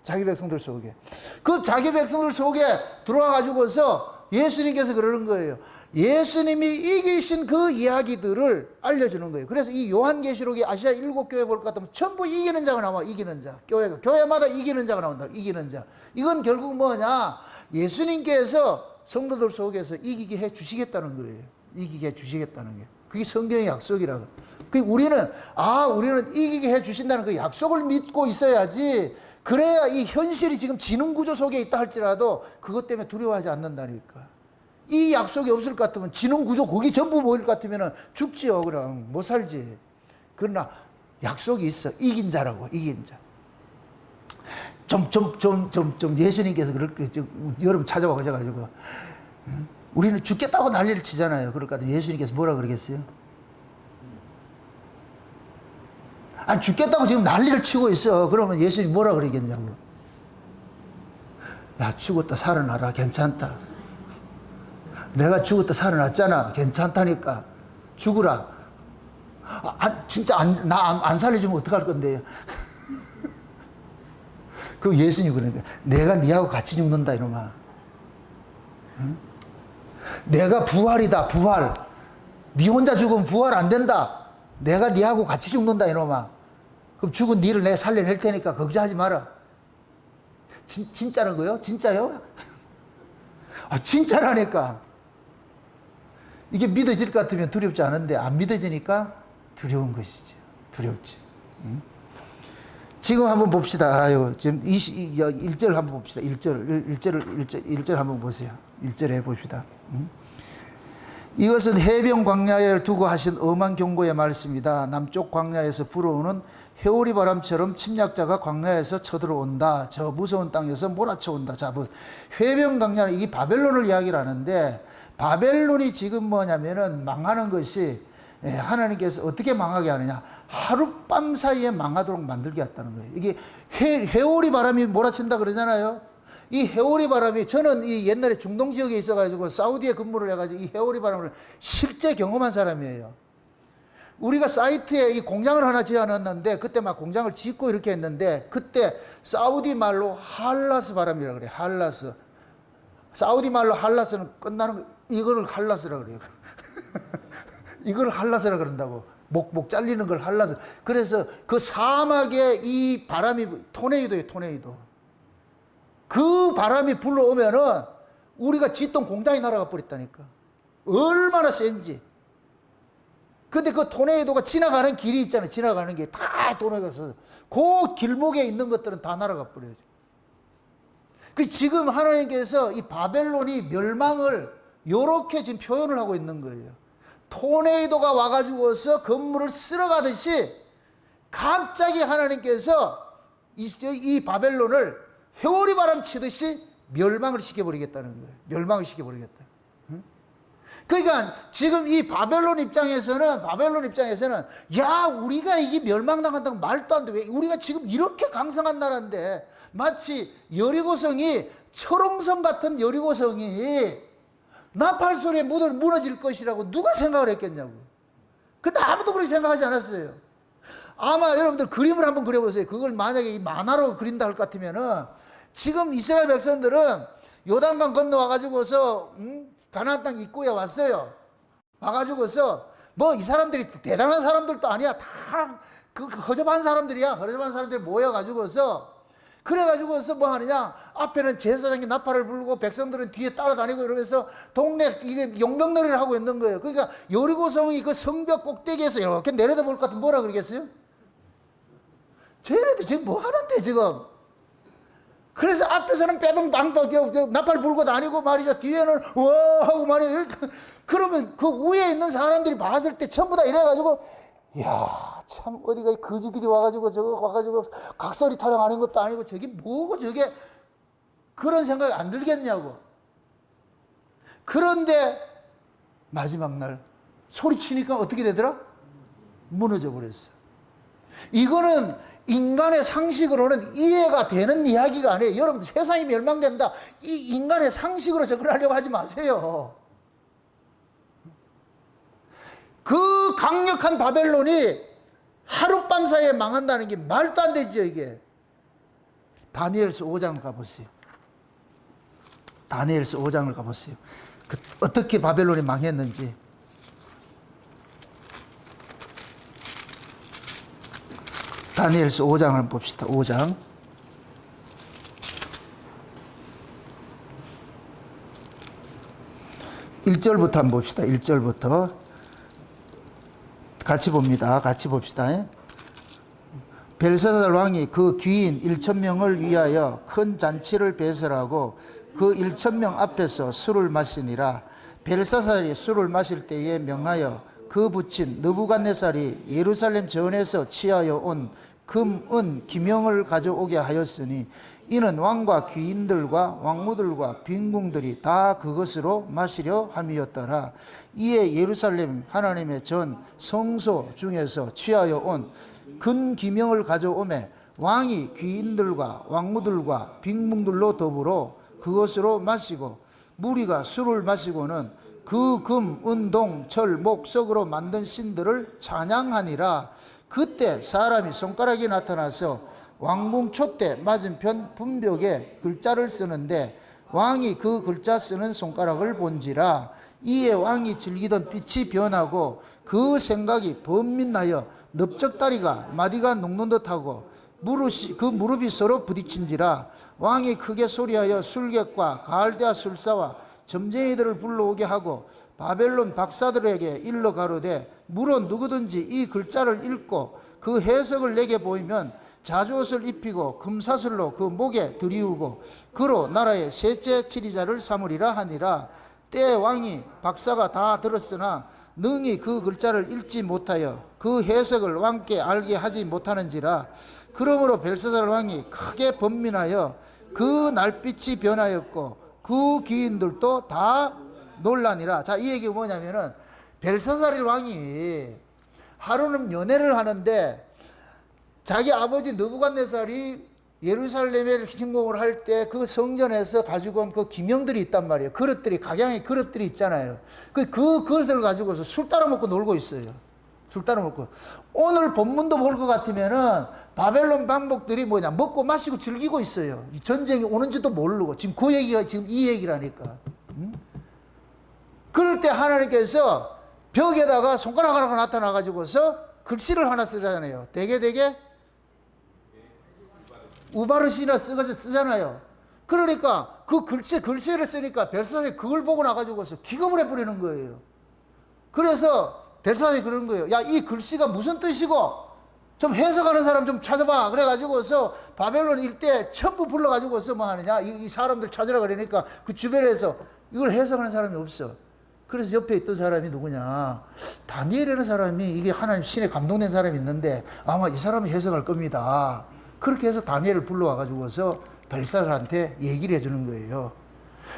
자기 백성들 속에. 그 자기 백성들 속에 들어와 가지고서 예수님께서 그러는 거예요. 예수님이 이기신 그 이야기들을 알려주는 거예요. 그래서 이 요한계시록이 아시아 7교회 볼 것 같으면 전부 이기는 자가 나와. 이기는 자. 교회마다 이기는 자가 나온다. 이기는 자. 이건 결국 뭐냐? 예수님께서 성도들 속에서 이기게 해 주시겠다는 거예요. 이기게 해 주시겠다는 게. 그게 성경의 약속이라고. 우리는 이기게 해 주신다는 그 약속을 믿고 있어야지. 그래야 이 현실이 지금 지능 구조 속에 있다 할지라도 그것 때문에 두려워하지 않는다니까. 이 약속이 없을 것 같으면 지능 구조 거기 전부 모일 것 같으면 죽지요. 그럼 못 살지. 그러나 약속이 있어. 이긴 자라고. 이긴 자. 예수님께서 여러분 찾아와 가셔가지고 우리는 죽겠다고 난리를 치잖아요. 그럴 것 같으면 예수님께서 뭐라 그러겠어요? 아, 죽겠다고 지금 난리를 치고 있어. 그러면 예수님이 뭐라 그러겠냐고. 야, 죽었다 살아나라. 괜찮다. 내가 죽었다 살아났잖아. 괜찮다니까. 죽으라. 진짜 나 안 살려주면 어떡할 건데요? 그 예수님이 그러니까 내가 니하고 같이 죽는다 이놈아. 응? 내가 부활이다. 부활. 니 혼자 죽으면 부활 안 된다. 내가 니하고 같이 죽는다 이놈아. 그럼 죽은 니를 내가 살려낼 테니까 걱정하지 마라. 진짜는 거요? 진짜요? 아, 진짜라니까. 이게 믿어질 것 같으면 두렵지 않은데 안 믿어지니까 두려운 것이죠. 두렵지. 응? 지금 한번 봅시다. 아유, 지금 1절 한번 봅시다. 1절 한번 보세요. 1절에 봅시다. 응? 이것은 해변 광야를 두고 하신 엄한 경고의 말씀이다. 남쪽 광야에서 불어오는 해오리 바람처럼 침략자가 광야에서 쳐들어온다. 저 무서운 땅에서 몰아쳐온다. 자, 해변 광야는 이게 바벨론을 이야기를 하는데 바벨론이 지금 뭐냐면은 망하는 것이 하나님께서 어떻게 망하게 하느냐. 하룻밤 사이에 망하도록 만들게 했다는 거예요. 이게 해오리 바람이 몰아친다 그러잖아요. 이 해오리 바람이 저는 이 옛날에 중동 지역에 있어가지고 사우디에 근무를 해가지고 이 해오리 바람을 실제 경험한 사람이에요. 우리가 사이트에 이 공장을 하나 지어놨는데 그때 막 공장을 짓고 이렇게 했는데 그때 사우디 말로 할라스 바람이라고 그래요. 할라스. 사우디 말로 할라스는 끝나는 거, 이거를 할라스라고 그래요. 이걸 할라스라 그런다고. 목 잘리는 걸 할라스. 그래서 그 사막에 이 바람이 토네이도예요, 토네이도. 그 바람이 불러오면은 우리가 짓던 공장이 날아가 버렸다니까. 얼마나 센지. 근데 그 토네이도가 지나가는 길이 있잖아요. 지나가는 게 다 토네이도가 그 길목에 있는 것들은 다 날아가 버려요. 그 지금 하나님께서 이 바벨론이 멸망을 요렇게 지금 표현을 하고 있는 거예요. 토네이도가 와가지고서 건물을 쓸어가듯이 갑자기 하나님께서 이 바벨론을 해오리 바람 치듯이 멸망을 시켜버리겠다는 거예요. 멸망을 시켜버리겠다. 그러니까 지금 이 바벨론 입장에서는 야, 우리가 이게 멸망당한다고 말도 안 돼. 왜 우리가 지금 이렇게 강성한 나라인데 마치 여리고성이 철옹성 같은 여리고성이 나팔소리에 무너질 것이라고 누가 생각을 했겠냐고. 근데 아무도 그렇게 생각하지 않았어요. 아마 여러분들 그림을 한번 그려보세요. 그걸 만약에 이 만화로 그린다 할 것 같으면은 지금 이스라엘 백성들은 요단강 건너와가지고서 가나안 땅 입구에 왔어요. 와가지고서 뭐 이 사람들이 대단한 사람들도 아니야. 다 그 허접한 사람들이야. 허접한 사람들이 모여가지고서 그래가지고서 뭐 하느냐. 앞에는 제사장이 나팔을 불고 백성들은 뒤에 따라다니고 이러면서 동네 이게 용병놀이를 하고 있는 거예요. 그러니까 여리고성이 그 성벽 꼭대기에서 이렇게 내려다볼 것 같으면 뭐라 그러겠어요? 쟤네들 지금 뭐 하는데 지금? 그래서 앞에서는 빼방방방 나팔 불고 다니고 말이죠. 뒤에는 와 하고 말이죠. 그러면 그 위에 있는 사람들이 봤을 때 전부 다 이래가지고 야, 참 어디가 거지들이 와가지고 저거 와가지고 각설이 타령하는 것도 아니고 저게 뭐고 저게 그런 생각이 안 들겠냐고. 그런데 마지막 날 소리치니까 어떻게 되더라? 무너져 버렸어. 이거는 인간의 상식으로는 이해가 되는 이야기가 아니에요. 여러분, 세상이 멸망된다. 이 인간의 상식으로 접근하려고 하지 마세요. 그 강력한 바벨론이 하룻밤 사이에 망한다는 게 말도 안 되죠, 이게. 다니엘서 5장 가보세요. 다니엘서 5장을 가보세요. 어떻게 바벨론이 망했는지. 다니엘서 5장을 한번 봅시다. 5장. 1절부터 한번 봅시다. 1절부터. 같이 봅니다. 같이 봅시다. 벨사살 왕이 그 귀인 1,000명을 위하여 큰 잔치를 배설하고 그 1,000명 앞에서 술을 마시니라. 벨사살이 술을 마실 때에 명하여 그 부친 느부갓네살이 예루살렘 전에서 취하여 온 금, 은, 기명을 가져오게 하였으니 이는 왕과 귀인들과 왕무들과 빈궁들이 다 그것으로 마시려 함이었더라. 이에 예루살렘 하나님의 전 성소 중에서 취하여 온 금 기명을 가져오매 왕이 귀인들과 왕무들과 빈궁들로 더불어 그것으로 마시고 무리가 술을 마시고는 그 금, 은, 동, 철, 목, 석으로 만든 신들을 찬양하니라. 그때 사람이 손가락이 나타나서 왕궁 촛대 맞은편 분벽에 글자를 쓰는데 왕이 그 글자 쓰는 손가락을 본지라. 이에 왕이 즐기던 빛이 변하고 그 생각이 번민하여 넓적다리가 마디가 녹는 듯하고 그 무릎이 서로 부딪힌지라. 왕이 크게 소리하여 술객과 갈대아 술사와 점쟁이들을 불러오게 하고 바벨론 박사들에게 일러 가로되 물론 누구든지 이 글자를 읽고 그 해석을 내게 보이면 자주옷을 입히고 금사슬로 그 목에 들이우고 그로 나라의 셋째 치리자를 삼으리라 하니라. 때에 왕이 박사가 다 들었으나 능히 그 글자를 읽지 못하여 그 해석을 왕께 알게 하지 못하는지라. 그러므로 벨사살 왕이 크게 번민하여 그 날빛이 변하였고 그 귀인들도 다 놀라니라. 자, 이 얘기가 뭐냐면은 벨사살 왕이 하루는 연회를 하는데 자기 아버지 느부갓네살이 예루살렘에 침공을 할 때 그 성전에서 가지고 온 그 기명들이 있단 말이에요. 그릇들이, 각양의 그릇들이 있잖아요. 그 그릇을 가지고서 술 따라 먹고 놀고 있어요. 술 따라 먹고. 오늘 본문도 볼 것 같으면은 바벨론 방복들이 뭐냐, 먹고 마시고 즐기고 있어요. 전쟁이 오는지도 모르고. 지금 그 얘기가 지금 이 얘기라니까. 그럴 때 하나님께서 벽에다가 손가락 하나가 나타나가지고서 글씨를 하나 쓰잖아요. 되게 우바르시나 쓰잖아요. 그러니까 그 글씨를 쓰니까 벨사살이 그걸 보고 나가지고서 기겁을 해버리는 거예요. 그래서 벨사살이 그러는 거예요. 야, 이 글씨가 무슨 뜻이고 좀 해석하는 사람 좀 찾아봐. 그래가지고서 바벨론 일대 전부 불러가지고서 뭐 하느냐, 이 사람들 찾으라 그러니까 그 주변에서 이걸 해석하는 사람이 없어. 그래서 옆에 있던 사람이 누구냐, 다니엘이라는 사람이, 이게 하나님 신에 감동된 사람이 있는데 아마 이 사람이 해석할 겁니다. 그렇게 해서 다니엘을 불러와가지고서 벨사살한테 얘기를 해주는 거예요.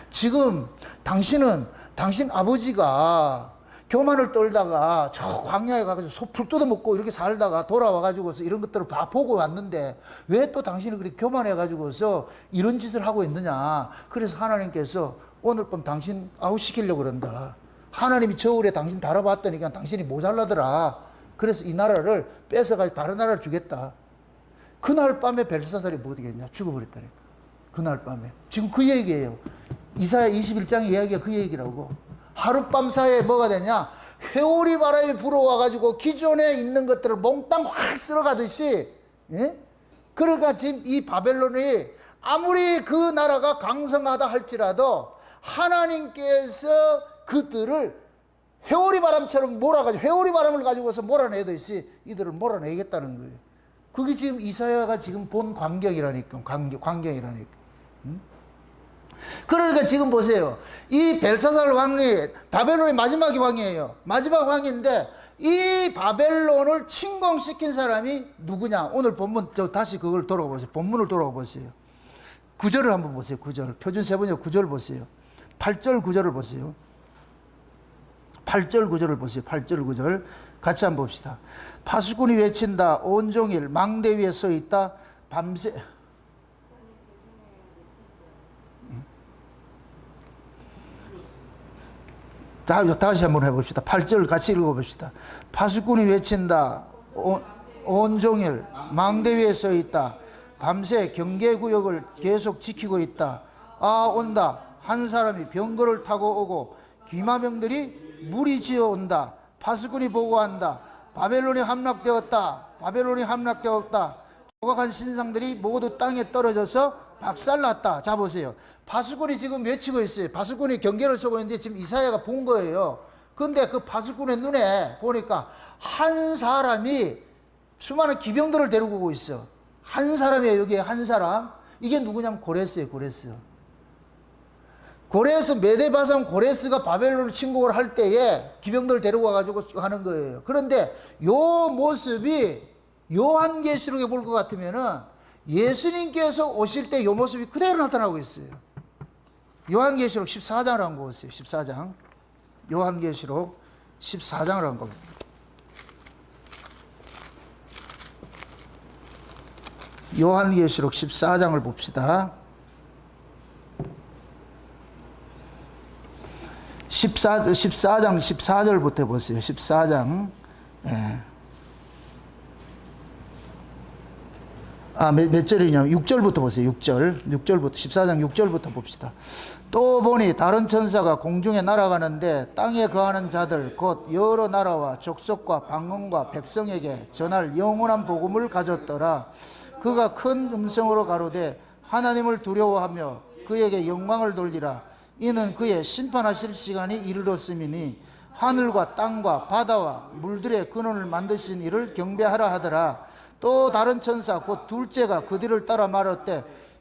지금 당신 아버지가 교만을 떨다가 저 광야에 가가지고 소풀 뜯어먹고 이렇게 살다가 돌아와가지고서 이런 것들을 다 보고 왔는데 왜 또 당신이 그렇게 교만해가지고서 이런 짓을 하고 있느냐. 그래서 하나님께서 오늘 밤 당신 아웃시키려고 그런다. 하나님이 저울에 당신 달아봤더니까 당신이 모자라더라. 그래서 이 나라를 뺏어가지고 다른 나라를 주겠다. 그날 밤에 벨사살이 뭐 되겠냐, 죽어버렸다니까. 그날 밤에. 지금 그 얘기예요. 이사야 21장의 이야기가 그 얘기라고. 하룻밤 사이에 뭐가 되냐, 회오리 바람이 불어와가지고 기존에 있는 것들을 몽땅 확 쓸어가듯이, 예? 그러니까 지금 이 바벨론이 아무리 그 나라가 강성하다 할지라도 하나님께서 그들을 회오리 바람처럼 몰아가지고, 회오리 바람을 가지고서 몰아내듯이 이들을 몰아내겠다는 거예요. 그게 지금 이사야가 지금 본 광경이라니까, 광경이라니까. 그러니까 지금 보세요. 이 벨사살 왕이 바벨론의 마지막 왕이에요. 마지막 왕인데 이 바벨론을 침공시킨 사람이 누구냐? 오늘 본문, 다시 그걸 돌아보세요. 본문을 돌아보세요. 9절을 한번 보세요. 9절. 표준 세번역 9절 보세요. 8절 9절을 보세요. 8절 9절을 보세요. 8절 9절 같이 한번 봅시다. 파수꾼이 외친다. 온종일 망대 위에 서 있다. 밤새. 다시 한번 해봅시다. 8절 같이 읽어봅시다. 파수꾼이 외친다. 온종일 망대 위에 서 있다. 밤새 경계구역을 계속 지키고 있다. 아, 온다. 한 사람이 병거를 타고 오고 귀마병들이 무리지어 온다. 파수꾼이 보고한다. 바벨론이 함락되었다. 바벨론이 함락되었다. 조각한 신상들이 모두 땅에 떨어져서 박살났다. 자, 보세요. 파수꾼이 지금 외치고 있어요. 파수꾼이 경계를 서고 있는데 지금 이사야가 본 거예요. 근데 그 파수꾼의 눈에 보니까 한 사람이 수많은 기병들을 데리고 오고 있어. 한 사람이에요. 여기에 한 사람. 이게 누구냐면 고레스예요. 고레스, 메데바산 고레스가 바벨론을 침공을 할 때에 기병들을 데리고 와가지고 하는 거예요. 그런데 요 모습이 요한계시록에 볼 것 같으면은 예수님께서 오실 때 이 모습이 그대로 나타나고 있어요. 요한계시록 14장을 한번 보세요. 14장. 요한계시록 14장을 한번 봅니다. 요한계시록 14장을 봅시다. 14장 14절부터 보세요. 14장. 예. 몇 절이냐면 6절부터 보세요. 6절부터 14장 6절부터 봅시다. 또 보니 다른 천사가 공중에 날아가는데 땅에 거하는 자들 곧 여러 나라와 족속과 방언과 백성에게 전할 영원한 복음을 가졌더라. 그가 큰 음성으로 가로되 하나님을 두려워하며 그에게 영광을 돌리라. 이는 그의 심판하실 시간이 이르렀음이니 하늘과 땅과 바다와 물들의 근원을 만드신 이를 경배하라 하더라. 또 다른 천사 곧 둘째가 그 뒤를 따라 말할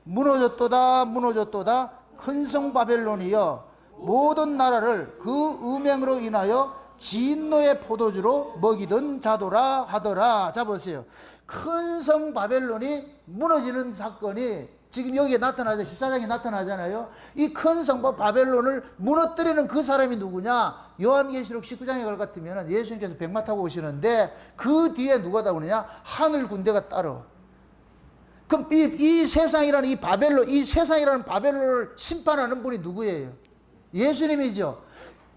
무너졌도다 무너졌도다 큰 성 바벨론이여 모든 나라를 그 음행으로 인하여 진노의 포도주로 먹이던 자도라 하더라. 자 보세요. 큰 성 바벨론이 무너지는 사건이 지금 여기에 나타나죠. 14장에 나타나잖아요. 이 큰 성 바벨론을 무너뜨리는 그 사람이 누구냐? 요한계시록 19장에 갈 같으면 예수님께서 백마 타고 오시는데 그 뒤에 누가 나오느냐? 하늘 군대가 따로. 그럼 이 세상이라는 이 바벨론, 이 세상이라는 바벨론을 심판하는 분이 누구예요? 예수님이죠.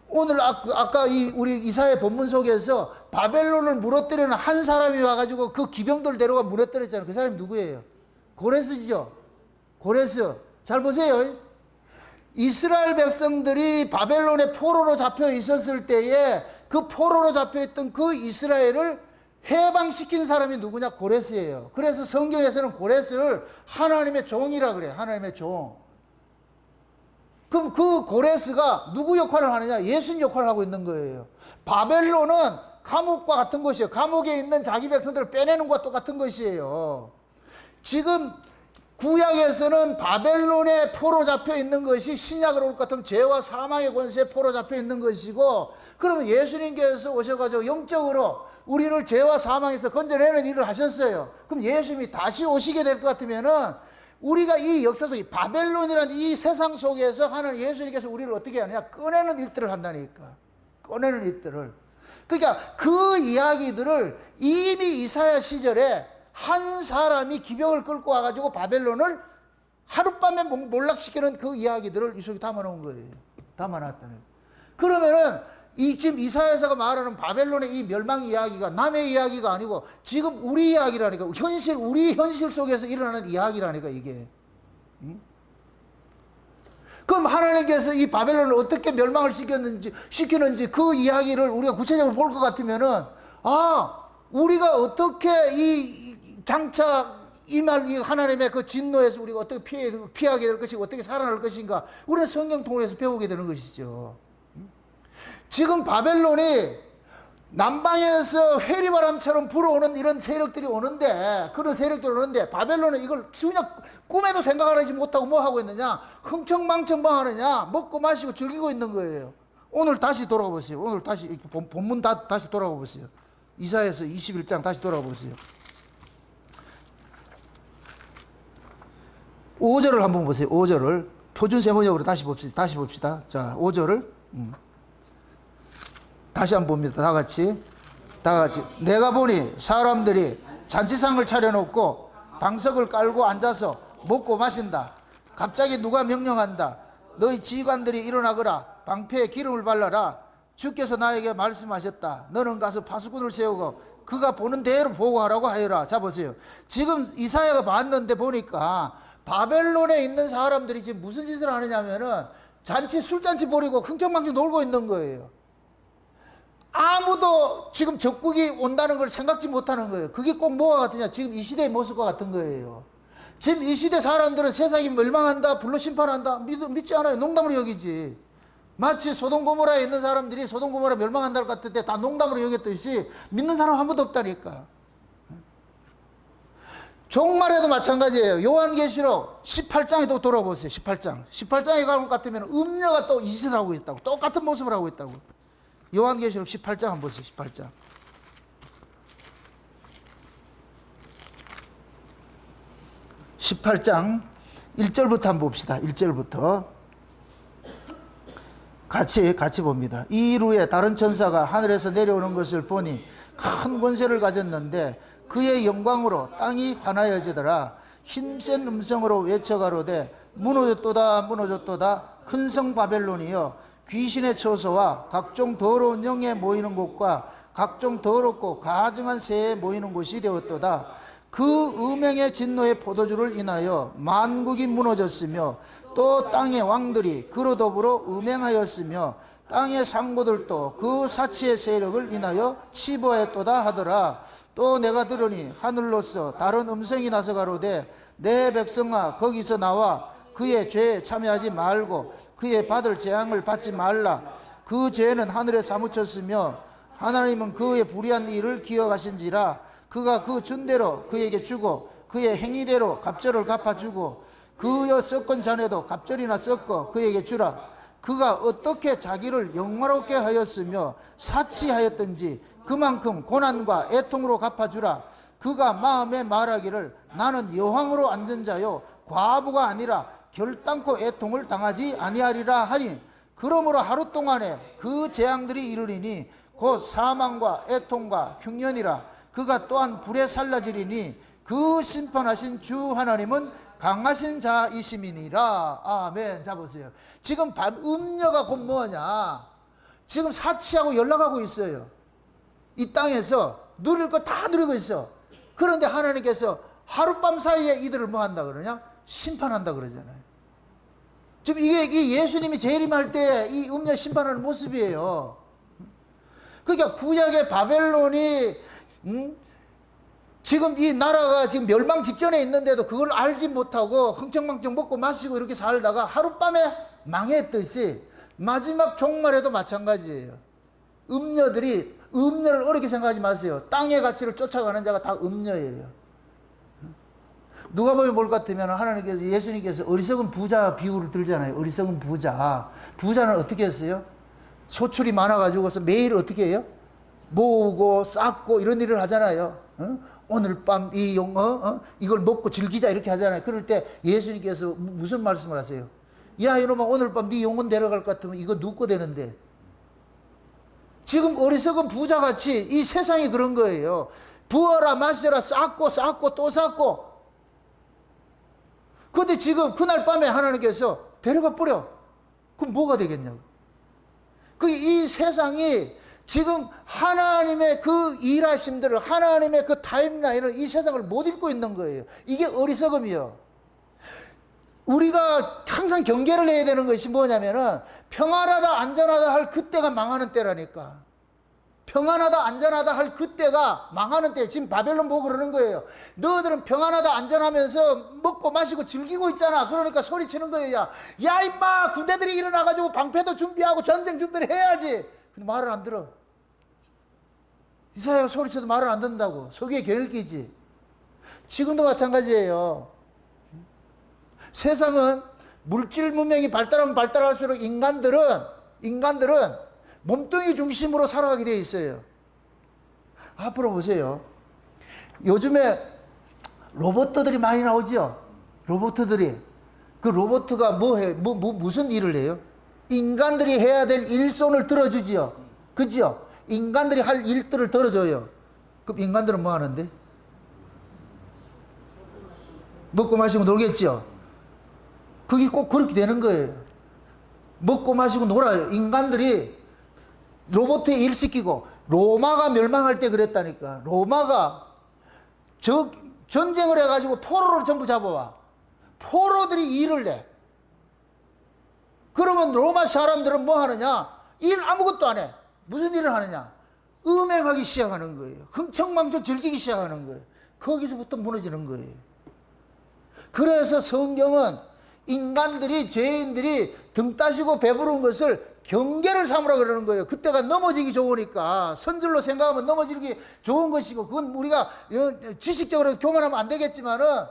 오늘 아까 우리 이사야 본문 속에서 바벨론을 무너뜨리는 한 사람이 와가지고 그 기병들 데려가 무너뜨렸잖아요. 그 사람이 누구예요? 고레스죠. 고레스. 잘 보세요. 이스라엘 백성들이 바벨론의 포로로 잡혀 있었을 때에 그 포로로 잡혀 있던 그 이스라엘을 해방시킨 사람이 누구냐? 고레스예요. 그래서 성경에서는 고레스를 하나님의 종이라 그래요. 하나님의 종. 그럼 그 고레스가 누구 역할을 하느냐? 예수님 역할을 하고 있는 거예요. 바벨론은 감옥과 같은 것이에요. 감옥에 있는 자기 백성들을 빼내는 것과 똑같은 것이에요. 지금 구약에서는 바벨론에 포로 잡혀 있는 것이 신약으로 올 것 같으면 죄와 사망의 권세에 포로 잡혀 있는 것이고, 그러면 예수님께서 오셔가지고 영적으로 우리를 죄와 사망에서 건져내는 일을 하셨어요. 그럼 예수님이 다시 오시게 될 것 같으면은 우리가 이 역사 속에 바벨론이라는 이 세상 속에서 하나님 예수님께서 우리를 어떻게 하느냐? 꺼내는 일들을 한다니까. 꺼내는 일들을. 그러니까 그 이야기들을 이미 이사야 시절에 한 사람이 기병을 끌고 와가지고 바벨론을 하룻밤에 몰락시키는 그 이야기들을 이 속에 담아놓은 거예요. 담아놨다는. 그러면은 지금 이사야서가 말하는 바벨론의 이 멸망 이야기가 남의 이야기가 아니고 지금 우리 이야기라니까. 우리 현실 속에서 일어나는 이야기라니까 이게. 그럼 하나님께서 이 바벨론을 어떻게 멸망을 시키는지 그 이야기를 우리가 구체적으로 볼 것 같으면은, 우리가 어떻게 장차 이날 이 하나님의 그 진노에서 우리가 어떻게 피하게 될 것이고 어떻게 살아날 것인가, 우리는 성경 통해서 배우게 되는 것이죠. 지금 바벨론이 남방에서 회리바람처럼 불어오는 이런 세력들이 오는데, 그런 세력들이 오는데 바벨론은 이걸 그냥 꿈에도 생각하지 못하고 뭐 하고 있느냐? 흥청망청 뭐 하느냐? 먹고 마시고 즐기고 있는 거예요. 오늘 다시 돌아가 보세요. 오늘 다시 본문 다시 돌아가 보세요. 이사야서 21장 다시 돌아가 보세요. 5절을 한번 보세요. 5절을 표준 세번역으로 다시 봅시다. 자, 5절을 다시 한번 봅니다. 다 같이. 내가 보니 사람들이 잔치상을 차려놓고 방석을 깔고 앉아서 먹고 마신다. 갑자기 누가 명령한다. 너희 지휘관들이 일어나거라. 방패에 기름을 발라라. 주께서 나에게 말씀하셨다. 너는 가서 파수꾼을 세우고 그가 보는 대로 보고하라고 하여라. 자 보세요. 지금 이사야가 봤는데 보니까 바벨론에 있는 사람들이 지금 무슨 짓을 하느냐면은 술잔치 벌이고 흥청망청 놀고 있는 거예요. 아무도 지금 적국이 온다는 걸 생각지 못하는 거예요. 그게 꼭 뭐가 같으냐? 지금 이 시대의 모습과 같은 거예요. 지금 이 시대 사람들은 세상이 멸망한다, 불로 심판한다, 믿지 않아요. 농담으로 여기지. 마치 소돔 고모라에 있는 사람들이 소돔 고모라 멸망한다고 같을 때 다 농담으로 여겼듯이 믿는 사람 한 번도 없다니까. 종말에도 마찬가지예요. 요한계시록 18장에 또 돌아보세요. 18장에 가는 것 같으면 음녀가 또 이 짓을 하고 있다고. 똑같은 모습을 하고 있다고. 요한계시록 18장 한번 보세요. 18장. 18장 1절부터 한번 봅시다. 1절부터 같이 봅니다. 이루에 다른 천사가 하늘에서 내려오는 것을 보니 큰 권세를 가졌는데 그의 영광으로 땅이 환하여지더라. 힘센 음성으로 외쳐가로되 무너졌도다 무너졌도다 큰 성 바벨론이여 귀신의 처소와 각종 더러운 영에 모이는 곳과 각종 더럽고 가증한 새에 모이는 곳이 되었도다. 그 음행의 진노의 포도주를 인하여 만국이 무너졌으며 또 땅의 왕들이 그로 더불어 음행하였으며 땅의 상고들도 그 사치의 세력을 인하여 치부하였도다 하더라. 또 내가 들으니 하늘로서 다른 음성이 나서 가로되 내 백성아 거기서 나와 그의 죄에 참여하지 말고 그의 받을 재앙을 받지 말라. 그 죄는 하늘에 사무쳤으며 하나님은 그의 불의한 일을 기억하신지라. 그가 그 준대로 그에게 주고 그의 행위대로 갑절을 갚아주고 그여 썩건 자네도 갑절이나 썩고 그에게 주라. 그가 어떻게 자기를 영화롭게 하였으며 사치하였던지 그만큼 고난과 애통으로 갚아주라. 그가 마음에 말하기를 나는 여왕으로 앉은 자요 과부가 아니라 결단코 애통을 당하지 아니하리라 하니 그러므로 하루 동안에 그 재앙들이 이르리니 곧 사망과 애통과 흉년이라. 그가 또한 불에 살라지리니 그 심판하신 주 하나님은 강하신 자이심이니라. 아멘. 자 보세요. 지금 음녀가 곧 뭐냐? 지금 사치하고 연락하고 있어요. 이 땅에서 누릴 거 다 누리고 있어. 그런데 하나님께서 하룻밤 사이에 이들을 뭐 한다 그러냐? 심판한다 그러잖아요. 지금 이게 예수님이 재림할 때 이 음녀 심판하는 모습이에요. 그러니까 구약의 바벨론이 지금 이 나라가 지금 멸망 직전에 있는데도 그걸 알지 못하고 흥청망청 먹고 마시고 이렇게 살다가 하룻밤에 망했듯이 마지막 종말에도 마찬가지예요. 음녀들이 음녀를 어렵게 생각하지 마세요. 땅의 가치를 쫓아가는 자가 다 음녀예요. 누가 보면 뭘 같으면 하나님께서 예수님께서 어리석은 부자 비유를 들잖아요. 어리석은 부자. 부자는 어떻게 했어요? 소출이 많아가지고서 매일 어떻게 해요? 모으고 쌓고 이런 일을 하잖아요. 오늘 밤 이걸 먹고 즐기자 이렇게 하잖아요. 그럴 때 예수님께서 무슨 말씀을 하세요? 야 이놈아 오늘 밤 네 영혼 데려갈 것 같으면 이거 누구 거 되는데. 지금 어리석은 부자같이 이 세상이 그런 거예요. 부어라 마셔라 쌓고 또 쌓고. 그런데 지금 그날 밤에 하나님께서 데려가 버려. 그럼 뭐가 되겠냐고. 이 세상이 지금 하나님의 그 일하심들을 하나님의 그 타임라인을 이 세상을 못 읽고 있는 거예요. 이게 어리석음이요. 우리가 항상 경계를 해야 되는 것이 뭐냐면은 평안하다 안전하다 할 그때가 망하는 때라니까. 평안하다 안전하다 할 그때가 망하는 때. 지금 바벨론 보고 그러는 거예요. 너희들은 평안하다 안전하면서 먹고 마시고 즐기고 있잖아. 그러니까 소리치는 거예요. 야 임마 군대들이 일어나가지고 방패도 준비하고 전쟁 준비를 해야지. 근데 말을 안 들어. 이사야가 소리쳐도 말을 안 듣는다고. 속에 겨를 끼지. 지금도 마찬가지예요. 세상은 물질 문명이 발달하면 발달할수록 인간들은 몸뚱이 중심으로 살아가게 되어 있어요. 앞으로 보세요. 요즘에 로봇들이 많이 나오죠. 로봇들이. 그 로봇가 무슨 일을 해요? 인간들이 해야 될 일손을 들어주지요. 그죠? 인간들이 할 일들을 들어줘요. 그럼 인간들은 뭐 하는데? 먹고 마시고 놀겠죠? 그게 꼭 그렇게 되는 거예요. 먹고 마시고 놀아요. 인간들이 로봇에 일 시키고, 로마가 멸망할 때 그랬다니까. 로마가 전쟁을 해가지고 포로를 전부 잡아와. 포로들이 일을 내. 그러면 로마 사람들은 뭐 하느냐? 일 아무것도 안 해. 무슨 일을 하느냐? 음행하기 시작하는 거예요. 흥청망청 즐기기 시작하는 거예요. 거기서부터 무너지는 거예요. 그래서 성경은 인간들이, 죄인들이 등 따시고 배부른 것을 경계를 삼으라 그러는 거예요. 그때가 넘어지기 좋으니까. 선줄로 생각하면 넘어지기 좋은 것이고, 그건 우리가 지식적으로 교만하면 안 되겠지만은,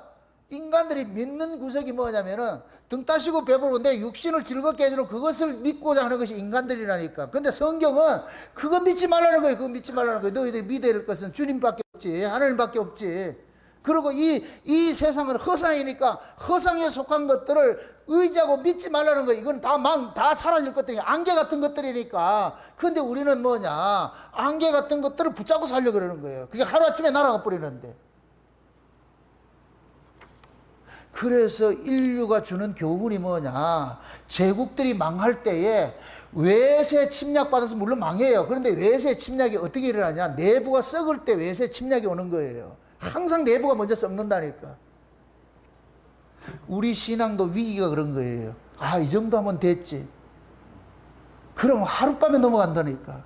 인간들이 믿는 구석이 뭐냐면은 등 따시고 배부른데 육신을 즐겁게 해주는 그것을 믿고자 하는 것이 인간들이라니까. 근데 성경은 그거 믿지 말라는 거예요. 그거 믿지 말라는 거예요. 너희들이 믿어야 될 것은 주님밖에 없지, 하나님밖에 없지. 그리고 이 세상은 허상이니까 허상에 속한 것들을 의지하고 믿지 말라는 거. 이건 다 사라질 것들이니까. 안개 같은 것들이니까. 근데 우리는 뭐냐? 안개 같은 것들을 붙잡고 살려고 그러는 거예요. 그게 하루아침에 날아가 버리는데. 그래서 인류가 주는 교훈이 뭐냐? 제국들이 망할 때에 외세 침략받아서 물론 망해요. 그런데 외세 침략이 어떻게 일어나냐? 내부가 썩을 때 외세 침략이 오는 거예요. 항상 내부가 먼저 썩는다니까. 우리 신앙도 위기가 그런 거예요. 아, 이 정도 하면 됐지. 그럼 하룻밤에 넘어간다니까.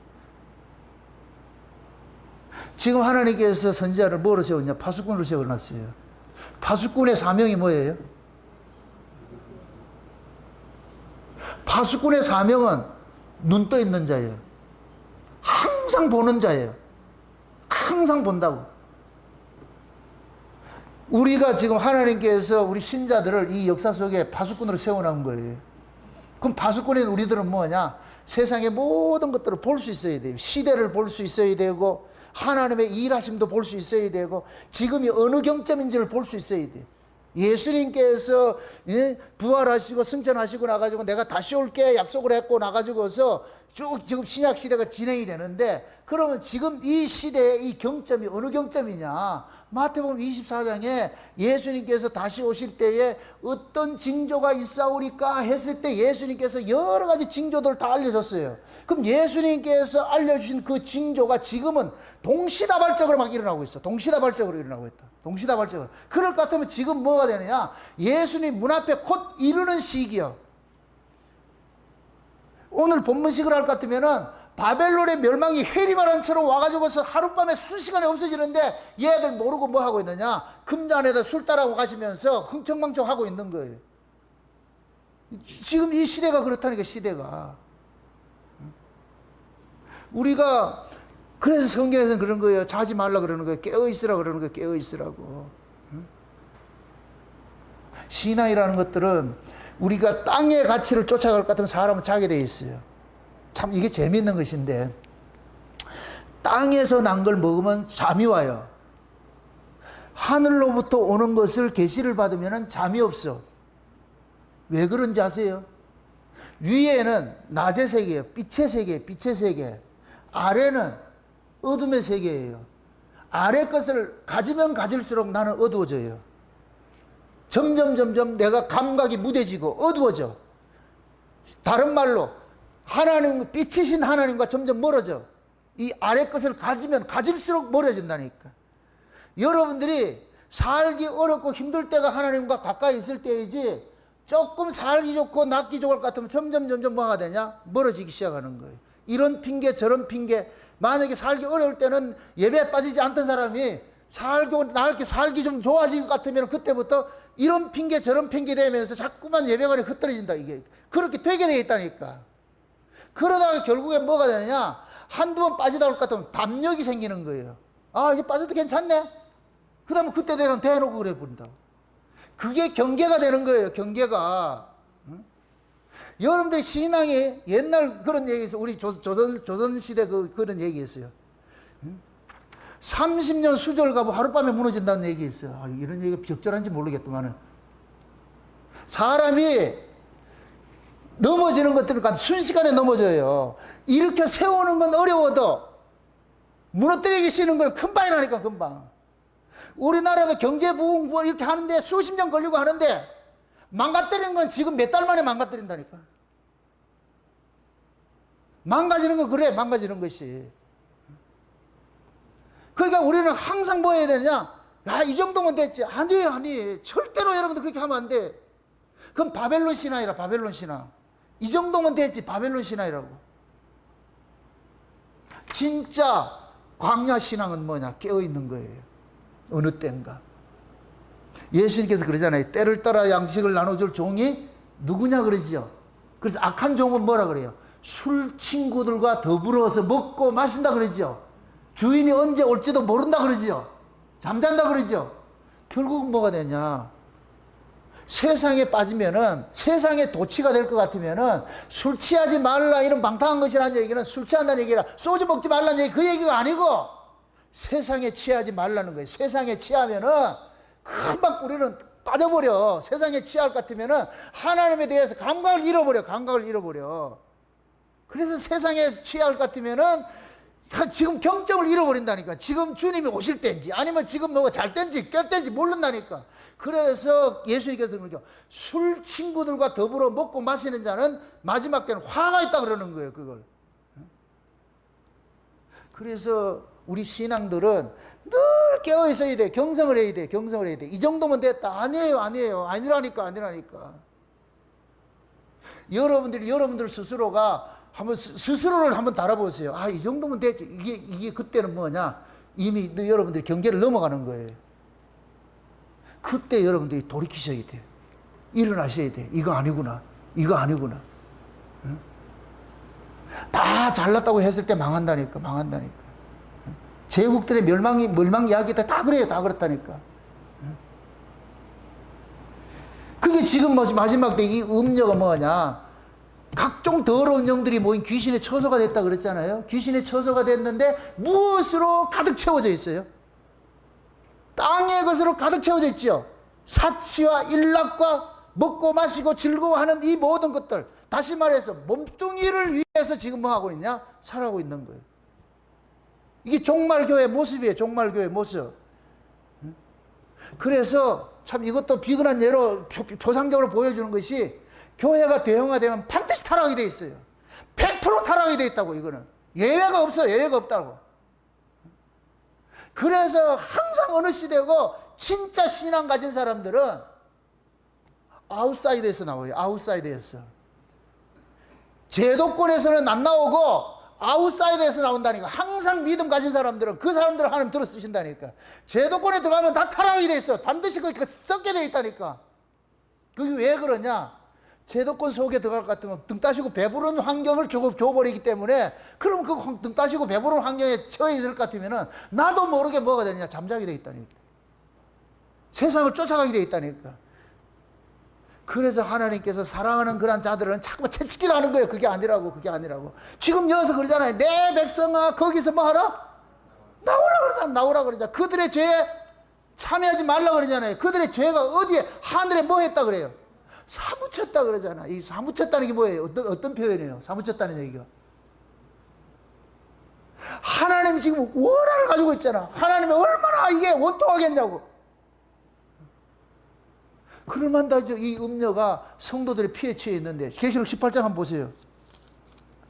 지금 하나님께서 선지자를 뭐로 세웠냐? 파수꾼으로 세워놨어요. 파수꾼의 사명이 뭐예요? 파수꾼의 사명은 눈 떠 있는 자예요. 항상 보는 자예요. 항상 본다고. 우리가 지금 하나님께서 우리 신자들을 이 역사 속에 파수꾼으로 세워놓은 거예요. 그럼 파수꾼인 우리들은 뭐냐? 세상의 모든 것들을 볼 수 있어야 돼요. 시대를 볼 수 있어야 되고, 하나님의 일하심도 볼 수 있어야 되고, 지금이 어느 경점인지를 볼 수 있어야 돼요. 예수님께서 부활하시고 승천하시고 나가지고 내가 다시 올게 약속을 했고 나가지고서 쭉 지금 신약 시대가 진행이 되는데, 그러면 지금 이 시대의 이 경점이 어느 경점이냐? 마태복음 24장에 예수님께서 다시 오실 때에 어떤 징조가 있사오리까 했을 때 예수님께서 여러 가지 징조들을 다 알려줬어요. 그럼 예수님께서 알려주신 그 징조가 지금은 동시다발적으로 막 일어나고 있어. 동시다발적으로 일어나고 있다. 동시다발적으로. 그럴 것 같으면 지금 뭐가 되느냐? 예수님 문 앞에 곧 이르는 시기요. 오늘 본문식을 할 것 같으면은 바벨론의 멸망이 해리바람처럼 와가지고서 하룻밤에 순식간에 없어지는데 얘들 모르고 뭐 하고 있느냐? 금잔에다 술 따라고 가시면서 흥청망청 하고 있는 거예요. 지금 이 시대가 그렇다니까, 시대가. 우리가 그래서 성경에서는 그런 거예요. 자지 말라 그러는 거예요. 깨어있으라 그러는 거예요. 깨어있으라고. 신앙이라는 것들은 우리가 땅의 가치를 쫓아갈 것 같으면 사람은 자게 돼 있어요. 참 이게 재미있는 것인데, 땅에서 난 걸 먹으면 잠이 와요. 하늘로부터 오는 것을 계시를 받으면 잠이 없어. 왜 그런지 아세요? 위에는 낮의 세계예요. 빛의 세계, 빛의 세계. 아래는 어둠의 세계예요. 아래 것을 가지면 가질수록 나는 어두워져요. 점점 내가 감각이 무뎌지고 어두워져. 다른 말로 하나님, 빛이신 하나님과 점점 멀어져. 이 아래 것을 가지면 가질수록 멀어진다니까. 여러분들이 살기 어렵고 힘들 때가 하나님과 가까이 있을 때이지, 조금 살기 좋고 낫기 좋을 것 같으면 점점 뭐가 되냐? 멀어지기 시작하는 거예요. 이런 핑계 저런 핑계. 만약에 살기 어려울 때는 예배에 빠지지 않던 사람이 살기 좀 좋아질 것 같으면 그때부터 이런 핑계 저런 핑계 대면서 자꾸만 예배관이 흩어진다. 이게 그렇게 되게 돼 있다니까. 그러다가 결국에 뭐가 되느냐? 한두 번 빠지다 올 것 같으면 담력이 생기는 거예요. 아, 이제 빠져도 괜찮네? 그 다음에 그때 되면 대놓고 그래 버린다고. 그게 경계가 되는 거예요. 경계가. 여러분들 신앙이 옛날 그런 얘기 있어요. 우리 조선시대 그런 얘기 있어요. 30년 수절 가고 하룻밤에 무너진다는 얘기 있어요. 아, 이런 얘기가 적절한지 모르겠지만은, 사람이 넘어지는 것들을 순식간에 넘어져요. 이렇게 세우는 건 어려워도 무너뜨리기 쉬는 건 금방이 나니까, 금방. 우리나라도 경제 부흥 이렇게 하는데 수십 년 걸리고 하는데, 망가뜨리는 건 지금 몇 달 만에 망가뜨린다니까. 망가지는 건 그래, 망가지는 것이. 그러니까 우리는 항상 뭐 해야 되느냐? 야, 이 정도면 됐지. 아니. 절대로 여러분들 그렇게 하면 안 돼. 그건 바벨론 신앙이라, 바벨론 신앙. 이 정도면 됐지, 바벨론 신앙이라고. 진짜 광야 신앙은 뭐냐? 깨어있는 거예요. 어느 때인가. 예수님께서 그러잖아요. 때를 따라 양식을 나눠줄 종이 누구냐 그러지요. 그래서 악한 종은 뭐라 그래요? 술 친구들과 더불어서 먹고 마신다 그러지요. 주인이 언제 올지도 모른다 그러지요. 잠잔다 그러지요. 결국은 뭐가 되냐? 세상에 빠지면은, 세상에 도취가 될 것 같으면은, 술 취하지 말라, 이런 방탕한 것이라는 얘기는 술 취한다는 얘기라, 소주 먹지 말라는 얘기, 그 얘기가 아니고, 세상에 취하지 말라는 거예요. 세상에 취하면은 금방 우리는 빠져버려. 세상에 취할 것 같으면은 하나님에 대해서 감각을 잃어버려. 감각을 잃어버려. 그래서 세상에 취할 것 같으면은 지금 경점을 잃어버린다니까. 지금 주님이 오실 때인지 아니면 지금 뭐 잘 때인지 깰 때인지 모른다니까. 그래서 예수님께서 그러죠. 술 친구들과 더불어 먹고 마시는 자는 마지막 때는 화가 있다 그러는 거예요. 그걸. 그래서 우리 신앙들은 늘 깨어 있어야 돼. 경성을 해야 돼. 경성을 해야 돼. 이 정도면 됐다. 아니에요. 아니에요. 아니라니까. 여러분들 스스로가 한번 스스로를 한번 달아보세요. 아, 이 정도면 됐지. 이게 그때는 뭐냐? 이미 여러분들이 경계를 넘어가는 거예요. 그때 여러분들이 돌이키셔야 돼요. 일어나셔야 돼. 이거 아니구나. 응? 다 잘났다고 했을 때 망한다니까. 제국들의 멸망 이야기다 다 그래요. 다 그렇다니까. 그게 지금 마지막 때 이 음녀가 뭐냐? 각종 더러운 영들이 모인 귀신의 처소가 됐다 그랬잖아요. 귀신의 처소가 됐는데 무엇으로 가득 채워져 있어요? 땅의 것으로 가득 채워져 있죠. 사치와 일락과 먹고 마시고 즐거워하는 이 모든 것들, 다시 말해서 몸뚱이를 위해서 지금 뭐 하고 있냐? 살아가고 있는 거예요. 이게 종말교회 모습이에요. 종말교회 모습. 그래서 참 이것도 비근한 예로 표상적으로 보여주는 것이, 교회가 대형화되면 반드시 타락이 돼 있어요. 100% 타락이 돼 있다고. 이거는 예외가 없어요. 예외가 없다고. 그래서 항상 어느 시대고 진짜 신앙 가진 사람들은 아웃사이드에서 나와요. 아웃사이드에서. 제도권에서는 안 나오고 아웃사이드에서 나온다니까. 항상 믿음 가진 사람들은 그 사람들을 하나님 들어 쓰신다니까. 제도권에 들어가면 다 타락이 돼 있어. 반드시 그렇게 썩게 돼 있다니까. 그게 왜 그러냐? 제도권 속에 들어갈 것 같으면 등 따시고 배부른 환경을 줘버리기 때문에, 그럼 그 등 따시고 배부른 환경에 처해 있을 것 같으면은 나도 모르게 뭐가 되느냐? 잠자게 돼 있다니까. 세상을 쫓아가게 돼 있다니까. 그래서 하나님께서 사랑하는 그런 자들은 자꾸만 채찍질하는 거예요. 그게 아니라고. 지금 여기서 그러잖아요. 내 백성아, 거기서 뭐 하라? 나오라 그러잖아. 그들의 죄에 참여하지 말라 그러잖아요. 그들의 죄가 어디에, 하늘에 뭐 했다 그래요? 사무쳤다 그러잖아. 이 사무쳤다는 게 뭐예요? 어떤 표현이에요? 사무쳤다는 얘기가. 하나님 지금 원한을 가지고 있잖아. 하나님이 얼마나 이게 원통하겠냐고. 그럴만하죠. 이 음녀가 성도들의 피에 취해 있는데, 계시록 18장 한번 보세요.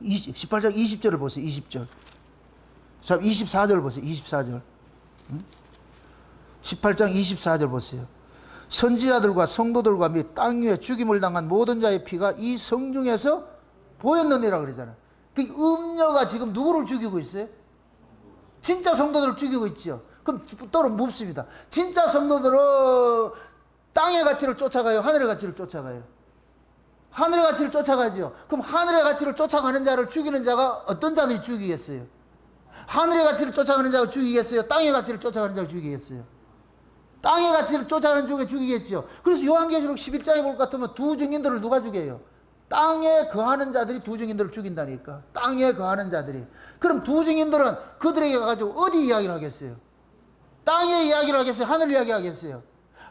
18장 20절을 보세요. 20절. 자, 24절 보세요. 24절. 18장 24절 보세요. 선지자들과 성도들과 및 땅 위에 죽임을 당한 모든 자의 피가 이 성중에서 보였느니라 그러잖아요. 그 음녀가 지금 누구를 죽이고 있어요? 진짜 성도들을 죽이고 있죠. 그럼 또 묻습니다. 진짜 성도들은 땅의 가치를 쫓아가요? 하늘의 가치를 쫓아가요? 하늘의 가치를 쫓아가죠. 그럼 하늘의 가치를 쫓아가는 자를 죽이는 자가 어떤 자들이 죽이겠어요? 하늘의 가치를 쫓아가는 자가 죽이겠어요? 땅의 가치를 쫓아가는 자가 죽이겠어요? 땅의 가치를 쫓아가는 쪽에 죽이겠죠. 그래서 요한계시록 11장에 볼 것 같으면 두 증인들을 누가 죽여요? 땅에 거하는 자들이 두 증인들을 죽인다니까. 땅에 거하는 자들이. 그럼 두 증인들은 그들에게 가가지고 어디 이야기를 하겠어요? 땅의 이야기를 하겠어요? 하늘 이야기 하겠어요?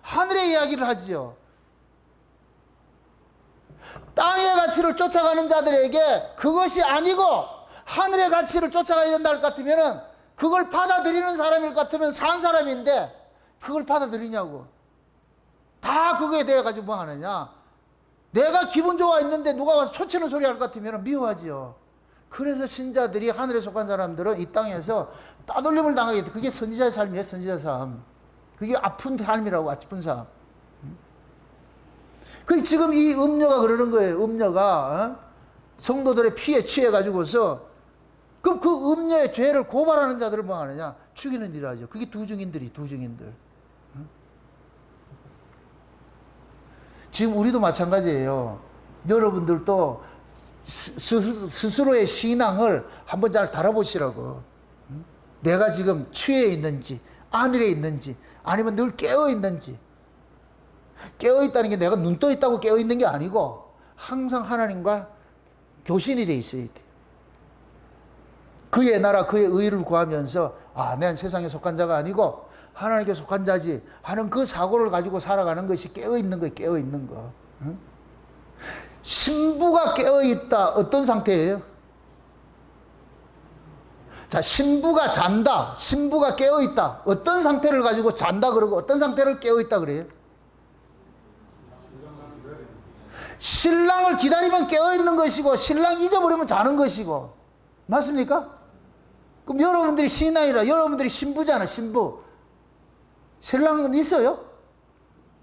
하늘의 이야기를 하지요. 땅의 가치를 쫓아가는 자들에게 그것이 아니고 하늘의 가치를 쫓아가야 된다 할 것 같으면, 그걸 받아들이는 사람일 것 같으면 산 사람인데 그걸 받아들이냐고. 다 그거에 대해 가지고 뭐 하느냐? 내가 기분 좋아 있는데 누가 와서 초치는 소리 할 것 같으면 미워하지요. 그래서 신자들이, 하늘에 속한 사람들은 이 땅에서 따돌림을 당하게 돼. 그게 선지자의 삶이에요. 선지자의 삶. 그게 아픈 삶이라고. 아픈 삶. 그 지금 이 음녀가 그러는 거예요. 음녀가 성도들의 피에 취해 가지고서, 그럼 그 음녀의 죄를 고발하는 자들을 뭐 하느냐? 죽이는 일을 하죠. 그게 두 증인들. 지금 우리도 마찬가지예요. 여러분들도 스스로의 신앙을 한번 잘 달아보시라고. 내가 지금 취해 있는지, 안일해 있는지, 아니면 늘 깨어 있는지. 깨어 있다는 게 내가 눈 떠 있다고 깨어 있는 게 아니고, 항상 하나님과 교신이 돼 있어야 돼. 그의 나라, 그의 의를 구하면서, 아, 난 세상에 속한 자가 아니고 하나님께 속한 자지 하는 그 사고를 가지고 살아가는 것이 깨어있는 거예요. 깨어있는 거. 응? 신부가 깨어있다. 어떤 상태예요? 자, 신부가 잔다. 신부가 깨어있다. 어떤 상태를 가지고 잔다 그러고 어떤 상태를 깨어있다 그래요? 신랑을 기다리면 깨어있는 것이고 신랑 잊어버리면 자는 것이고. 맞습니까? 그럼 여러분들이 신랑이라 여러분들이 신부잖아. 신부. 신랑은 있어요?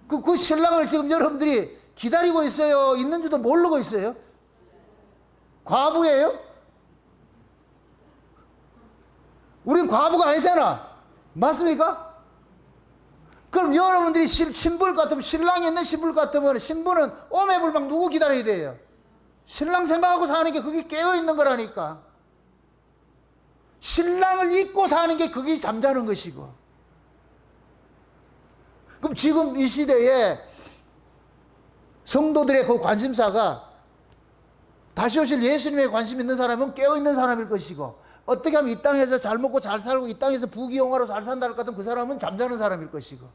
그 신랑을 지금 여러분들이 기다리고 있어요? 있는 줄도 모르고 있어요? 과부예요? 우린 과부가 아니잖아. 맞습니까? 그럼 여러분들이 신부일 것 같으면, 신랑이 있는 신부일 것 같으면 신부는 오매불망 누구 기다려야 돼요? 신랑 생각하고 사는 게 그게 깨어있는 거라니까. 신랑을 잊고 사는 게 그게 잠자는 것이고. 그럼 지금 이 시대에 성도들의 그 관심사가 다시 오실 예수님에 관심 있는 사람은 깨어있는 사람일 것이고, 어떻게 하면 이 땅에서 잘 먹고 잘 살고 이 땅에서 부귀영화로 잘 산다 할 것 같으면 그 사람은 잠자는 사람일 것이고,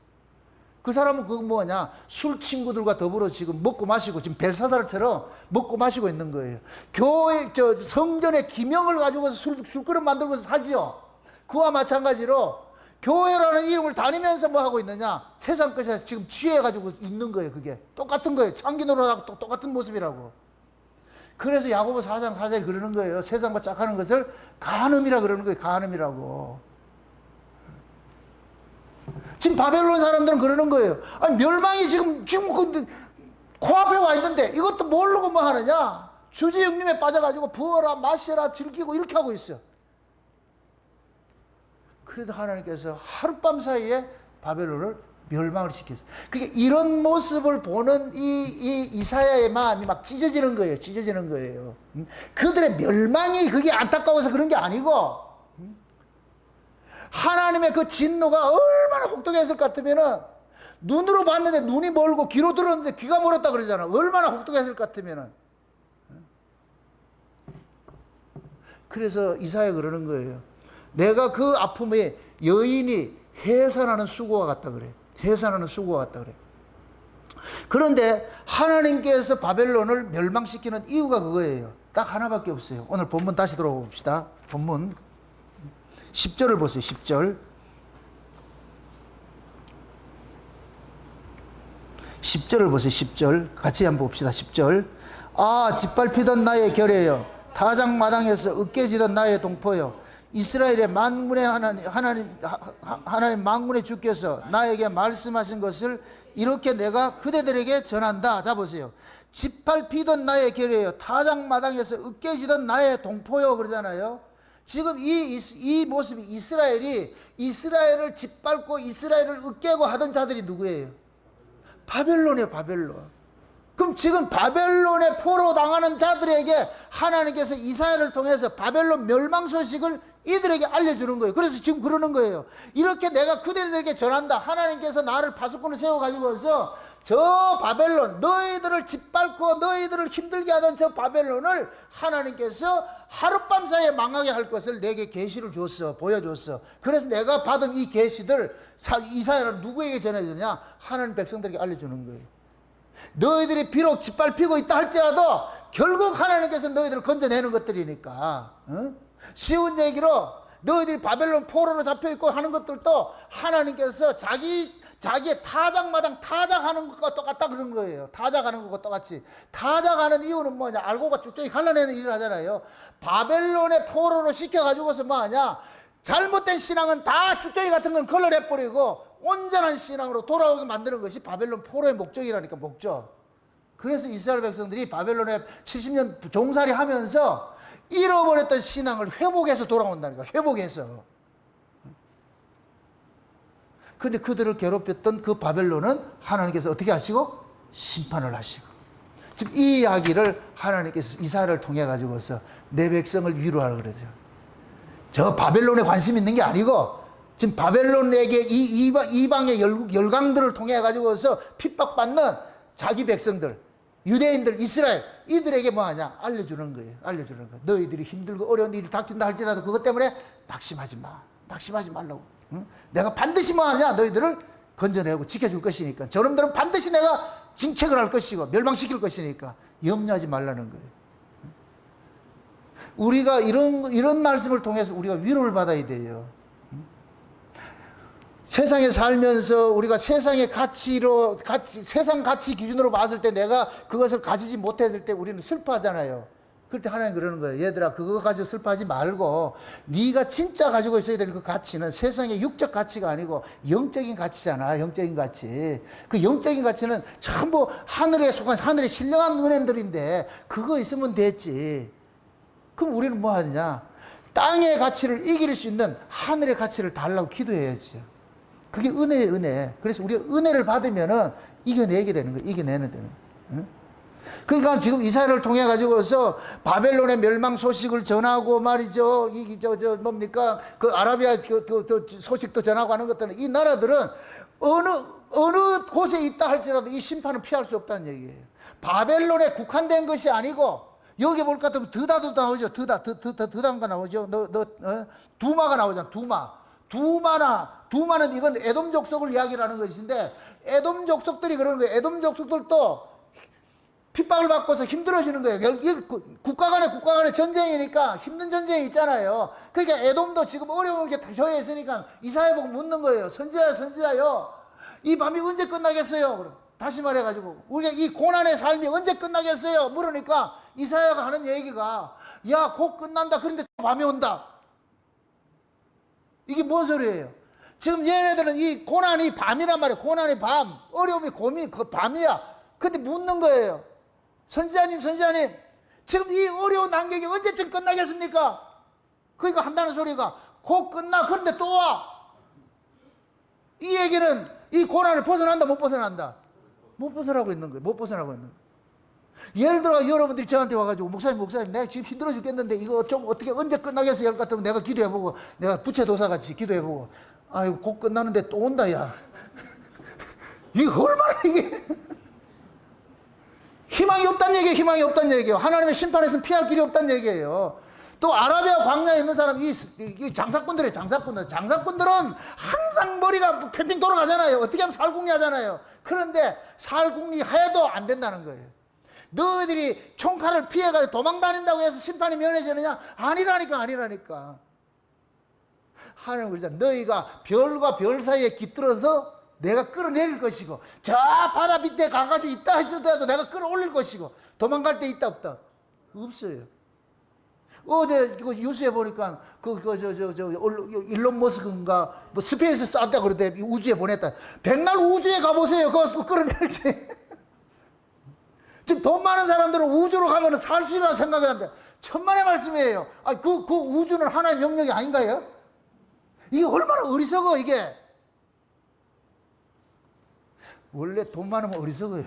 그 사람은 그거 뭐냐, 술 친구들과 더불어 지금 먹고 마시고 지금 벨사살처럼 먹고 마시고 있는 거예요. 교회 성전의 기명을 가지고서 술그릇 만들고서 사지요. 그와 마찬가지로 교회라는 이름을 다니면서 뭐 하고 있느냐, 세상 것에 지금 취해가지고 있는 거예요. 그게 똑같은 거예요. 창기노릇하고 똑같은 모습이라고. 그래서 야고보 4장 4절에 그러는 거예요. 세상과 짝하는 것을 간음이라 그러는 거예요. 간음이라고. 지금 바벨론 사람들은 그러는 거예요. 아니, 멸망이 지금 코앞에 와 있는데 이것도 모르고 뭐 하느냐. 주지육림에 빠져가지고 부어라 마셔라 즐기고 이렇게 하고 있어. 그래도 하나님께서 하룻밤 사이에 바벨론을 멸망을 시켰어요. 그게 이런 모습을 보는 이 이사야의 마음이 막 찢어지는 거예요. 찢어지는 거예요. 그들의 멸망이 그게 안타까워서 그런 게 아니고, 하나님의 그 진노가 얼마나 혹독했을 것 같으면은, 눈으로 봤는데 눈이 멀고 귀로 들었는데 귀가 멀었다 그러잖아. 얼마나 혹독했을 것 같으면은. 그래서 이사야 그러는 거예요. 내가 그 아픔에 여인이 해산하는 수고와 같다 그래. 해산하는 수고와 같다 그래. 그런데 하나님께서 바벨론을 멸망시키는 이유가 그거예요. 딱 하나밖에 없어요. 오늘 본문 다시 들어가 봅시다. 본문 10절을 보세요. 10절. 10절을 보세요. 10절. 같이 한번 봅시다. 10절. 아, 짓밟히던 나의 결혜여, 타작마당에서 으깨지던 나의 동포여, 이스라엘의 만군의 하나님 만군의 주께서 나에게 말씀하신 것을 이렇게 내가 그대들에게 전한다. 자 보세요. 짓밟히던 나의 결혜여, 타작마당에서 으깨지던 나의 동포여 그러잖아요. 지금 이 모습이 이스라엘을 짓밟고 이스라엘을 으깨고 하던 자들이 누구예요? 바벨론이에요. 바벨론. 그럼 지금 바벨론에 포로 당하는 자들에게 하나님께서 이사야를 통해서 바벨론 멸망 소식을 이들에게 알려주는 거예요. 그래서 지금 그러는 거예요. 이렇게 내가 그들에게 전한다. 하나님께서 나를 파수꾼을 세워가지고서 저 바벨론, 너희들을 짓밟고 너희들을 힘들게 하던 저 바벨론을 하나님께서 하룻밤 사이에 망하게 할 것을 내게 계시를 줬어. 보여줬어. 그래서 내가 받은 이 계시들 이사야를 누구에게 전해주냐? 하나님 백성들에게 알려주는 거예요. 너희들이 비록 짓밟히고 있다 할지라도 결국 하나님께서 너희들을 건져내는 것들이니까, 쉬운 얘기로 너희들이 바벨론 포로로 잡혀있고 하는 것들도 하나님께서 자기의 타작마당 타작하는 것과 똑같다 그런 거예요. 타작하는 것과 똑같이. 타작하는 이유는 뭐냐, 알고가 쭉쭉이 갈라내는 일을 하잖아요. 바벨론의 포로로 시켜가지고서 뭐하냐, 잘못된 신앙은 다 쭉쭉이 같은 건 걸러내버리고 온전한 신앙으로 돌아오게 만드는 것이 바벨론 포로의 목적이라니까. 목적. 그래서 이스라엘 백성들이 바벨론에 70년 종살이 하면서 잃어버렸던 신앙을 회복해서 돌아온다니까. 회복해서. 그런데 그들을 괴롭혔던 그 바벨론은 하나님께서 어떻게 하시고? 심판을 하시고. 지금 이 이야기를 하나님께서 이사야를 통해 가지고서 내 백성을 위로하라 그러죠. 저 바벨론에 관심 있는 게 아니고 지금 바벨론에게 이방의 열강들을 통해 가지고서 핍박받는 자기 백성들, 유대인들, 이스라엘, 이들에게 뭐하냐? 알려주는 거예요. 알려주는 거예요. 너희들이 힘들고 어려운 일이 닥친다 할지라도 그것 때문에 낙심하지 마. 낙심하지 말라고. 내가 반드시 뭐 하냐? 너희들을 건져내고 지켜줄 것이니까. 저놈들은 반드시 내가 징책을 할 것이고 멸망시킬 것이니까 염려하지 말라는 거예요. 우리가 이런 말씀을 통해서 우리가 위로를 받아야 돼요. 세상에 살면서 우리가 세상의 세상 가치 기준으로 봤을 때 내가 그것을 가지지 못했을 때 우리는 슬퍼하잖아요. 그럴 때 하나님 그러는 거예요. 얘들아, 그거 가지고 슬퍼하지 말고 네가 진짜 가지고 있어야 될 그 가치는 세상의 육적 가치가 아니고 영적인 가치잖아. 영적인 가치. 그 영적인 가치는 전부 하늘에 속한 하늘에 신령한 은혜들인데 그거 있으면 됐지. 그럼 우리는 뭐 하느냐? 땅의 가치를 이길 수 있는 하늘의 가치를 달라고 기도해야죠. 그게 은혜예요, 은혜. 그래서 우리가 은혜를 받으면은 이겨내게 되는 거예요. 이겨내는 되는 거예요. 그러니까 지금 이사야를 통해 가지고서 바벨론의 멸망 소식을 전하고 말이죠. 뭡니까? 그 아라비아 소식도 전하고 하는 것들은 이 나라들은 어느 곳에 있다 할지라도 이 심판은 피할 수 없다는 얘기예요. 바벨론에 국한된 것이 아니고 여기 볼 것 같으면 드다도 나오죠. 드다가 나오죠. 두마가 나오잖아. 두마는 이건 에돔 족속을 이야기를 하는 것인데 에돔 족속들이 그러는 거예요. 에돔 족속들도 핍박을 받고서 힘들어지는 거예요. 국가 간의 전쟁이니까 힘든 전쟁이 있잖아요. 그러니까 에돔도 지금 어려움을 처해 있으니까 이사야 보고 묻는 거예요. 선지자요. 이 밤이 언제 끝나겠어요? 그럼 다시 말해가지고 우리가 이 고난의 삶이 언제 끝나겠어요? 물으니까 이사야가 하는 얘기가 야, 곧 끝난다. 그런데 또 밤이 온다. 이게 뭔 소리예요? 지금 얘네들은 이 고난이 밤이란 말이에요. 고난이 밤, 어려움이 그 밤이야. 근데 묻는 거예요. 선지자님, 지금 이 어려운 난격이 언제쯤 끝나겠습니까? 그러니까 한다는 소리가 곧 끝나. 그런데 또 와. 이 얘기는 이 고난을 벗어난다, 못 벗어난다? 못 벗어나고 있는 거예요. 못 벗어나고 있는 거예요. 예를 들어 여러분들이 저한테 와가지고 목사님 내가 지금 힘들어 죽겠는데 이거 좀 어떻게 언제 끝나겠어요? 할 것 같으면 내가 기도해보고 내가 부채도사같이 기도해보고 아이고 곧 끝나는데 또 온다 야. 이게 얼마나 이게 희망이 없다는 얘기예요. 하나님의 심판에서는 피할 길이 없다는 얘기예요. 또 아라비아 광야에 있는 사람 이 장사꾼들은 항상 머리가 캠핑 돌아가잖아요. 어떻게 하면 살궁리 하잖아요. 그런데 살궁리 해도 안 된다는 거예요. 너희들이 총칼을 피해가지고 도망 다닌다고 해서 심판이 면해지느냐? 아니라니까. 하나님 그러잖아. 너희가 별과 별 사이에 깃들어서 내가 끌어내릴 것이고 저 바다 밑에 가가지고 있다 했어도 내가 끌어올릴 것이고 도망갈 데 있다 없다? 없어요. 어제 이거 뉴스에 보니까 일론 머스크인가 뭐 스페이스 쐈다 그러대. 우주에 보냈다. 백날 우주에 가보세요. 그거 끌어낼지. 지금 돈 많은 사람들은 우주로 가면 살 수 있다는 생각이 하는데 천만의 말씀이에요. 그 우주는 하나의 명령이 아닌가요? 이게 얼마나 어리석어 이게. 원래 돈 많으면 어리석어요.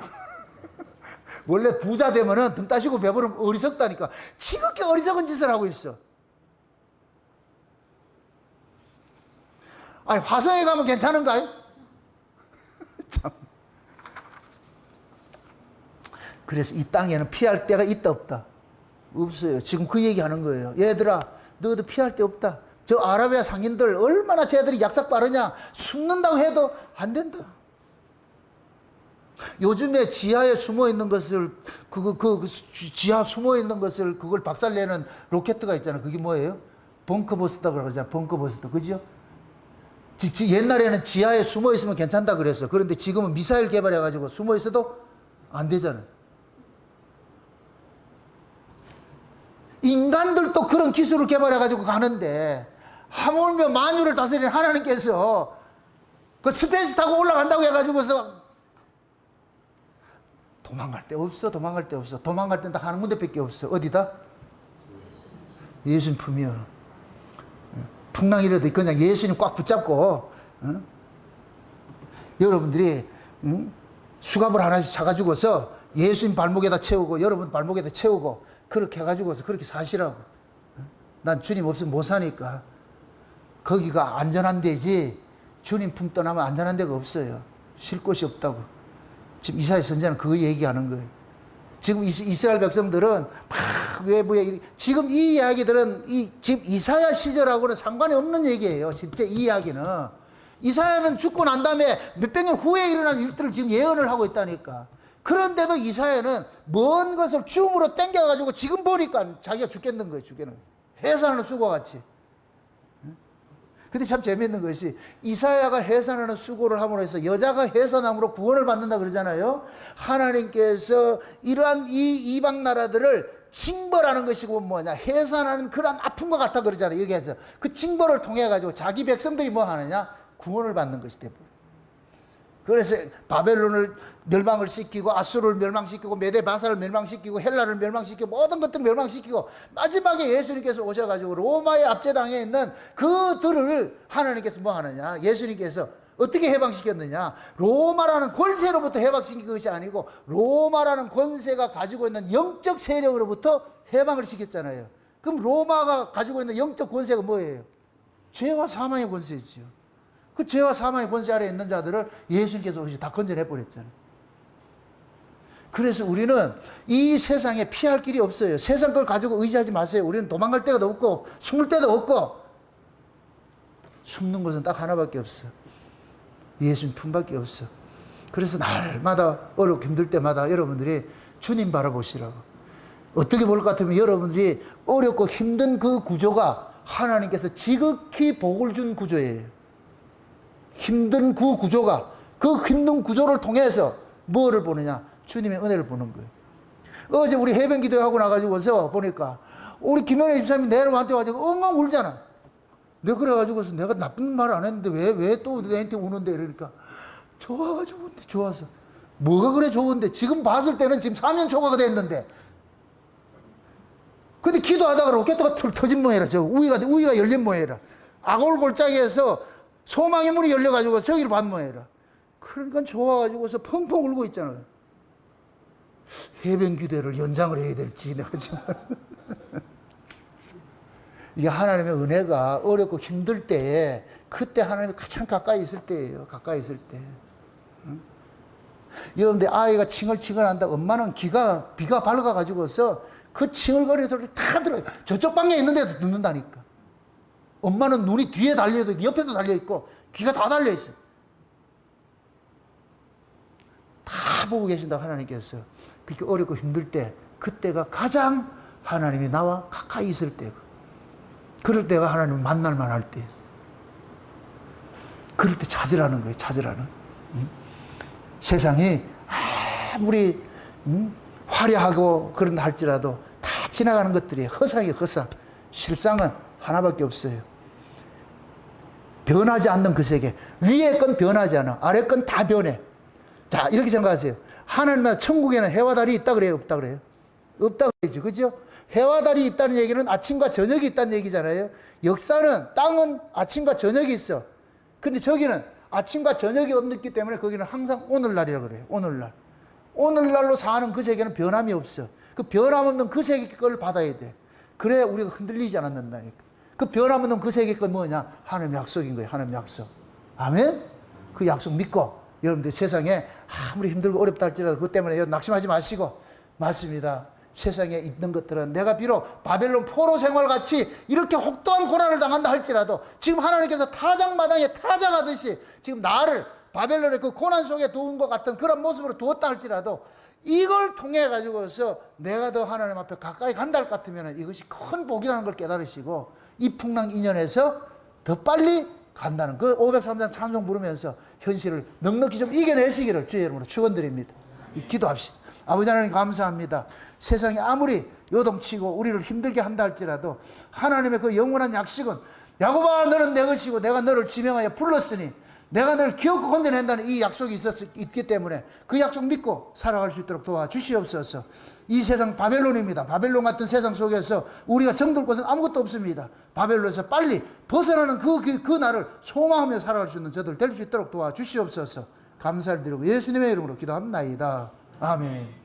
원래 부자 되면은 등 따시고 배부르면 어리석다니까. 지극히 어리석은 짓을 하고 있어. 화성에 가면 괜찮은가요? 참. 그래서 이 땅에는 피할 데가 있다 없다? 없어요. 지금 그 얘기하는 거예요. 얘들아, 너도 피할 데 없다. 저 아라비아 상인들 얼마나 쟤들이 약삭 빠르냐. 숨는다고 해도 안 된다. 요즘에 지하에 숨어 있는 것을 지하 숨어 있는 것을 그걸 박살내는 로켓가 있잖아요. 그게 뭐예요? 벙커버스터라고 그러잖아요. 벙커버스터, 그죠? 옛날에는 지하에 숨어 있으면 괜찮다 그랬어. 그런데 지금은 미사일 개발해가지고 숨어 있어도 안 되잖아요. 인간들도 그런 기술을 개발해가지고 가는데 하물며 만유를 다스리는 하나님께서 그 스페이스 타고 올라간다고 해가지고서 도망갈 데 없어. 도망갈 데는 딱 한 군데밖에 없어. 어디다? 예수님 품이요. 풍랑이라도 그냥 예수님 꽉 붙잡고 여러분들이 수갑을 하나씩 차가지고서 예수님 발목에다 채우고 여러분 발목에다 채우고 그렇게 해가지고서 그렇게 사시라고. 난 주님 없으면 못 사니까. 거기가 안전한 데지 주님 품 떠나면 안전한 데가 없어요. 쉴 곳이 없다고. 지금 이사야 선지자는 그거 얘기하는 거예요. 지금 이스라엘 백성들은 막 외부에 지금 이 이야기들은 지금 이사야 시절하고는 상관이 없는 얘기예요. 실제 이 이야기는 이사야는 죽고 난 다음에 몇백 년 후에 일어날 일들을 지금 예언을 하고 있다니까. 그런데도 이사야는 먼 것을 줌으로 땡겨가지고 지금 보니까 자기가 죽겠는 거예요. 죽겠는 거예요. 해산하는 수고같이. 근데 참 재밌는 것이 이사야가 해산하는 수고를 함으로 해서 여자가 해산함으로 구원을 받는다 그러잖아요. 하나님께서 이러한 이 이방 나라들을 징벌하는 것이고 뭐냐, 해산하는 그런 아픔과 같아 그러잖아요. 여기에서 그 징벌을 통해 가지고 자기 백성들이 뭐 하느냐, 구원을 받는 것이 되버려요. 그래서 바벨론을 멸망을 시키고 아수르를 멸망시키고 메데 바사를 멸망시키고 헬라를 멸망시키고 모든 것들을 멸망시키고 마지막에 예수님께서 오셔가지고 로마의 압제당에 있는 그들을 하나님께서 뭐 하느냐, 예수님께서 어떻게 해방시켰느냐, 로마라는 권세로부터 해방시킨 것이 아니고 로마라는 권세가 가지고 있는 영적 세력으로부터 해방을 시켰잖아요. 그럼 로마가 가지고 있는 영적 권세가 뭐예요? 죄와 사망의 권세지요. 그 죄와 사망의 권세 아래에 있는 자들을 예수님께서 오셔서 다 건져내 버렸잖아요. 그래서 우리는 이 세상에 피할 길이 없어요. 세상 걸 가지고 의지하지 마세요. 우리는 도망갈 데가 없고 숨을 데도 없고, 숨는 것은 딱 하나밖에 없어. 예수님 품밖에 없어. 그래서 날마다 어렵고 힘들 때마다 여러분들이 주님 바라보시라고. 어떻게 볼 것 같으면 여러분들이 어렵고 힘든 그 구조가 하나님께서 지극히 복을 준 구조예요. 힘든 그 구조가, 그 힘든 구조를 통해서 뭐를 보느냐, 주님의 은혜를 보는 거예요. 어제 우리 해변 기도하고 나가지고서 보니까 우리 김현애 집사님이 내려한테 와가지고 엉엉 울잖아. 내가 그래가지고서 내가 나쁜 말 안 했는데 왜 또 내한테 우는데, 이러니까 좋아가지고 운데, 좋아서. 뭐가 그래 좋은데, 지금 봤을 때는 지금 4년 초과가 됐는데, 근데 기도하다가 로켓가 터진 모양이라, 저 우위가 열린 모양이라, 아골골짜기에서 소망의 문이 열려가지고 저기를 반 모양이라. 그러니까 좋아가지고서 펑펑 울고 있잖아요. 해변 기도를 연장을 해야 될지 내가 지금. 이게 하나님의 은혜가 어렵고 힘들 때에, 그때 하나님이 가장 가까이 있을 때예요. 가까이 있을 때. 응? 여러분들 아이가 칭얼칭얼한다. 엄마는 비가 밝아가지고서 그 칭얼거리는 소리 다 들어요. 저쪽 방에 있는데도 듣는다니까. 엄마는 눈이 뒤에 달려있고 옆에도 달려있고 귀가 다 달려있어요. 다 보고 계신다 하나님께서. 그렇게 어렵고 힘들 때, 그때가 가장 하나님이 나와 가까이 있을 때고, 그럴 때가 하나님을 만날 만할 때, 그럴 때 찾으라는 거예요. 찾으라는. 세상이 아무리 화려하고 그런다 할지라도 다 지나가는 것들이 허상이 허상. 실상은 하나밖에 없어요. 변하지 않는 그 세계. 위에 건 변하지 않아. 아래 건 다 변해. 자, 이렇게 생각하세요. 하나님나라 천국에는 해와 달이 있다 그래요? 없다 그래요? 없다 그러지. 그죠? 해와 달이 있다는 얘기는 아침과 저녁이 있다는 얘기잖아요. 역사는, 땅은 아침과 저녁이 있어. 근데 저기는 아침과 저녁이 없기 때문에 거기는 항상 오늘날이라고 그래요. 오늘날. 오늘날로 사는 그 세계는 변함이 없어. 그 변함 없는 그 세계 걸 받아야 돼. 그래야 우리가 흔들리지 않는다니까. 그 변함 없는 그 세계 건 뭐냐? 하나님의 약속인 거예요. 하나님의 약속. 아멘? 그 약속 믿고 여러분들 세상에 아무리 힘들고 어렵다 할지라도 그것 때문에 낙심하지 마시고. 맞습니다. 세상에 있는 것들은 내가 비록 바벨론 포로 생활같이 이렇게 혹독한 고난을 당한다 할지라도 지금 하나님께서 타작마당에 타작하듯이 지금 나를 바벨론의 그 고난 속에 두은 것 같은 그런 모습으로 두었다 할지라도 이걸 통해 가지고서 내가 더 하나님 앞에 가까이 간다 할 것 같으면 이것이 큰 복이라는 걸 깨달으시고 이 풍랑 인연에서 더 빨리 간다는 그 503장 찬송 부르면서 현실을 넉넉히 좀 이겨내시기를 주의 이름으로 축원드립니다. 기도합시다. 아버지 하나님 감사합니다. 세상이 아무리 요동치고 우리를 힘들게 한다 할지라도 하나님의 그 영원한 약식은 야곱아 너는 내 것이고 내가 너를 지명하여 불렀으니 내가 너를 기어코 건져낸다는 이 약속이 있기 때문에 그 약속 믿고 살아갈 수 있도록 도와주시옵소서. 이 세상 바벨론입니다. 바벨론 같은 세상 속에서 우리가 정들 곳은 아무것도 없습니다. 바벨론에서 빨리 벗어나는 그 날을 소망하며 살아갈 수 있는 저들 될 수 있도록 도와주시옵소서. 감사를 드리고 예수님의 이름으로 기도합니다. 아멘.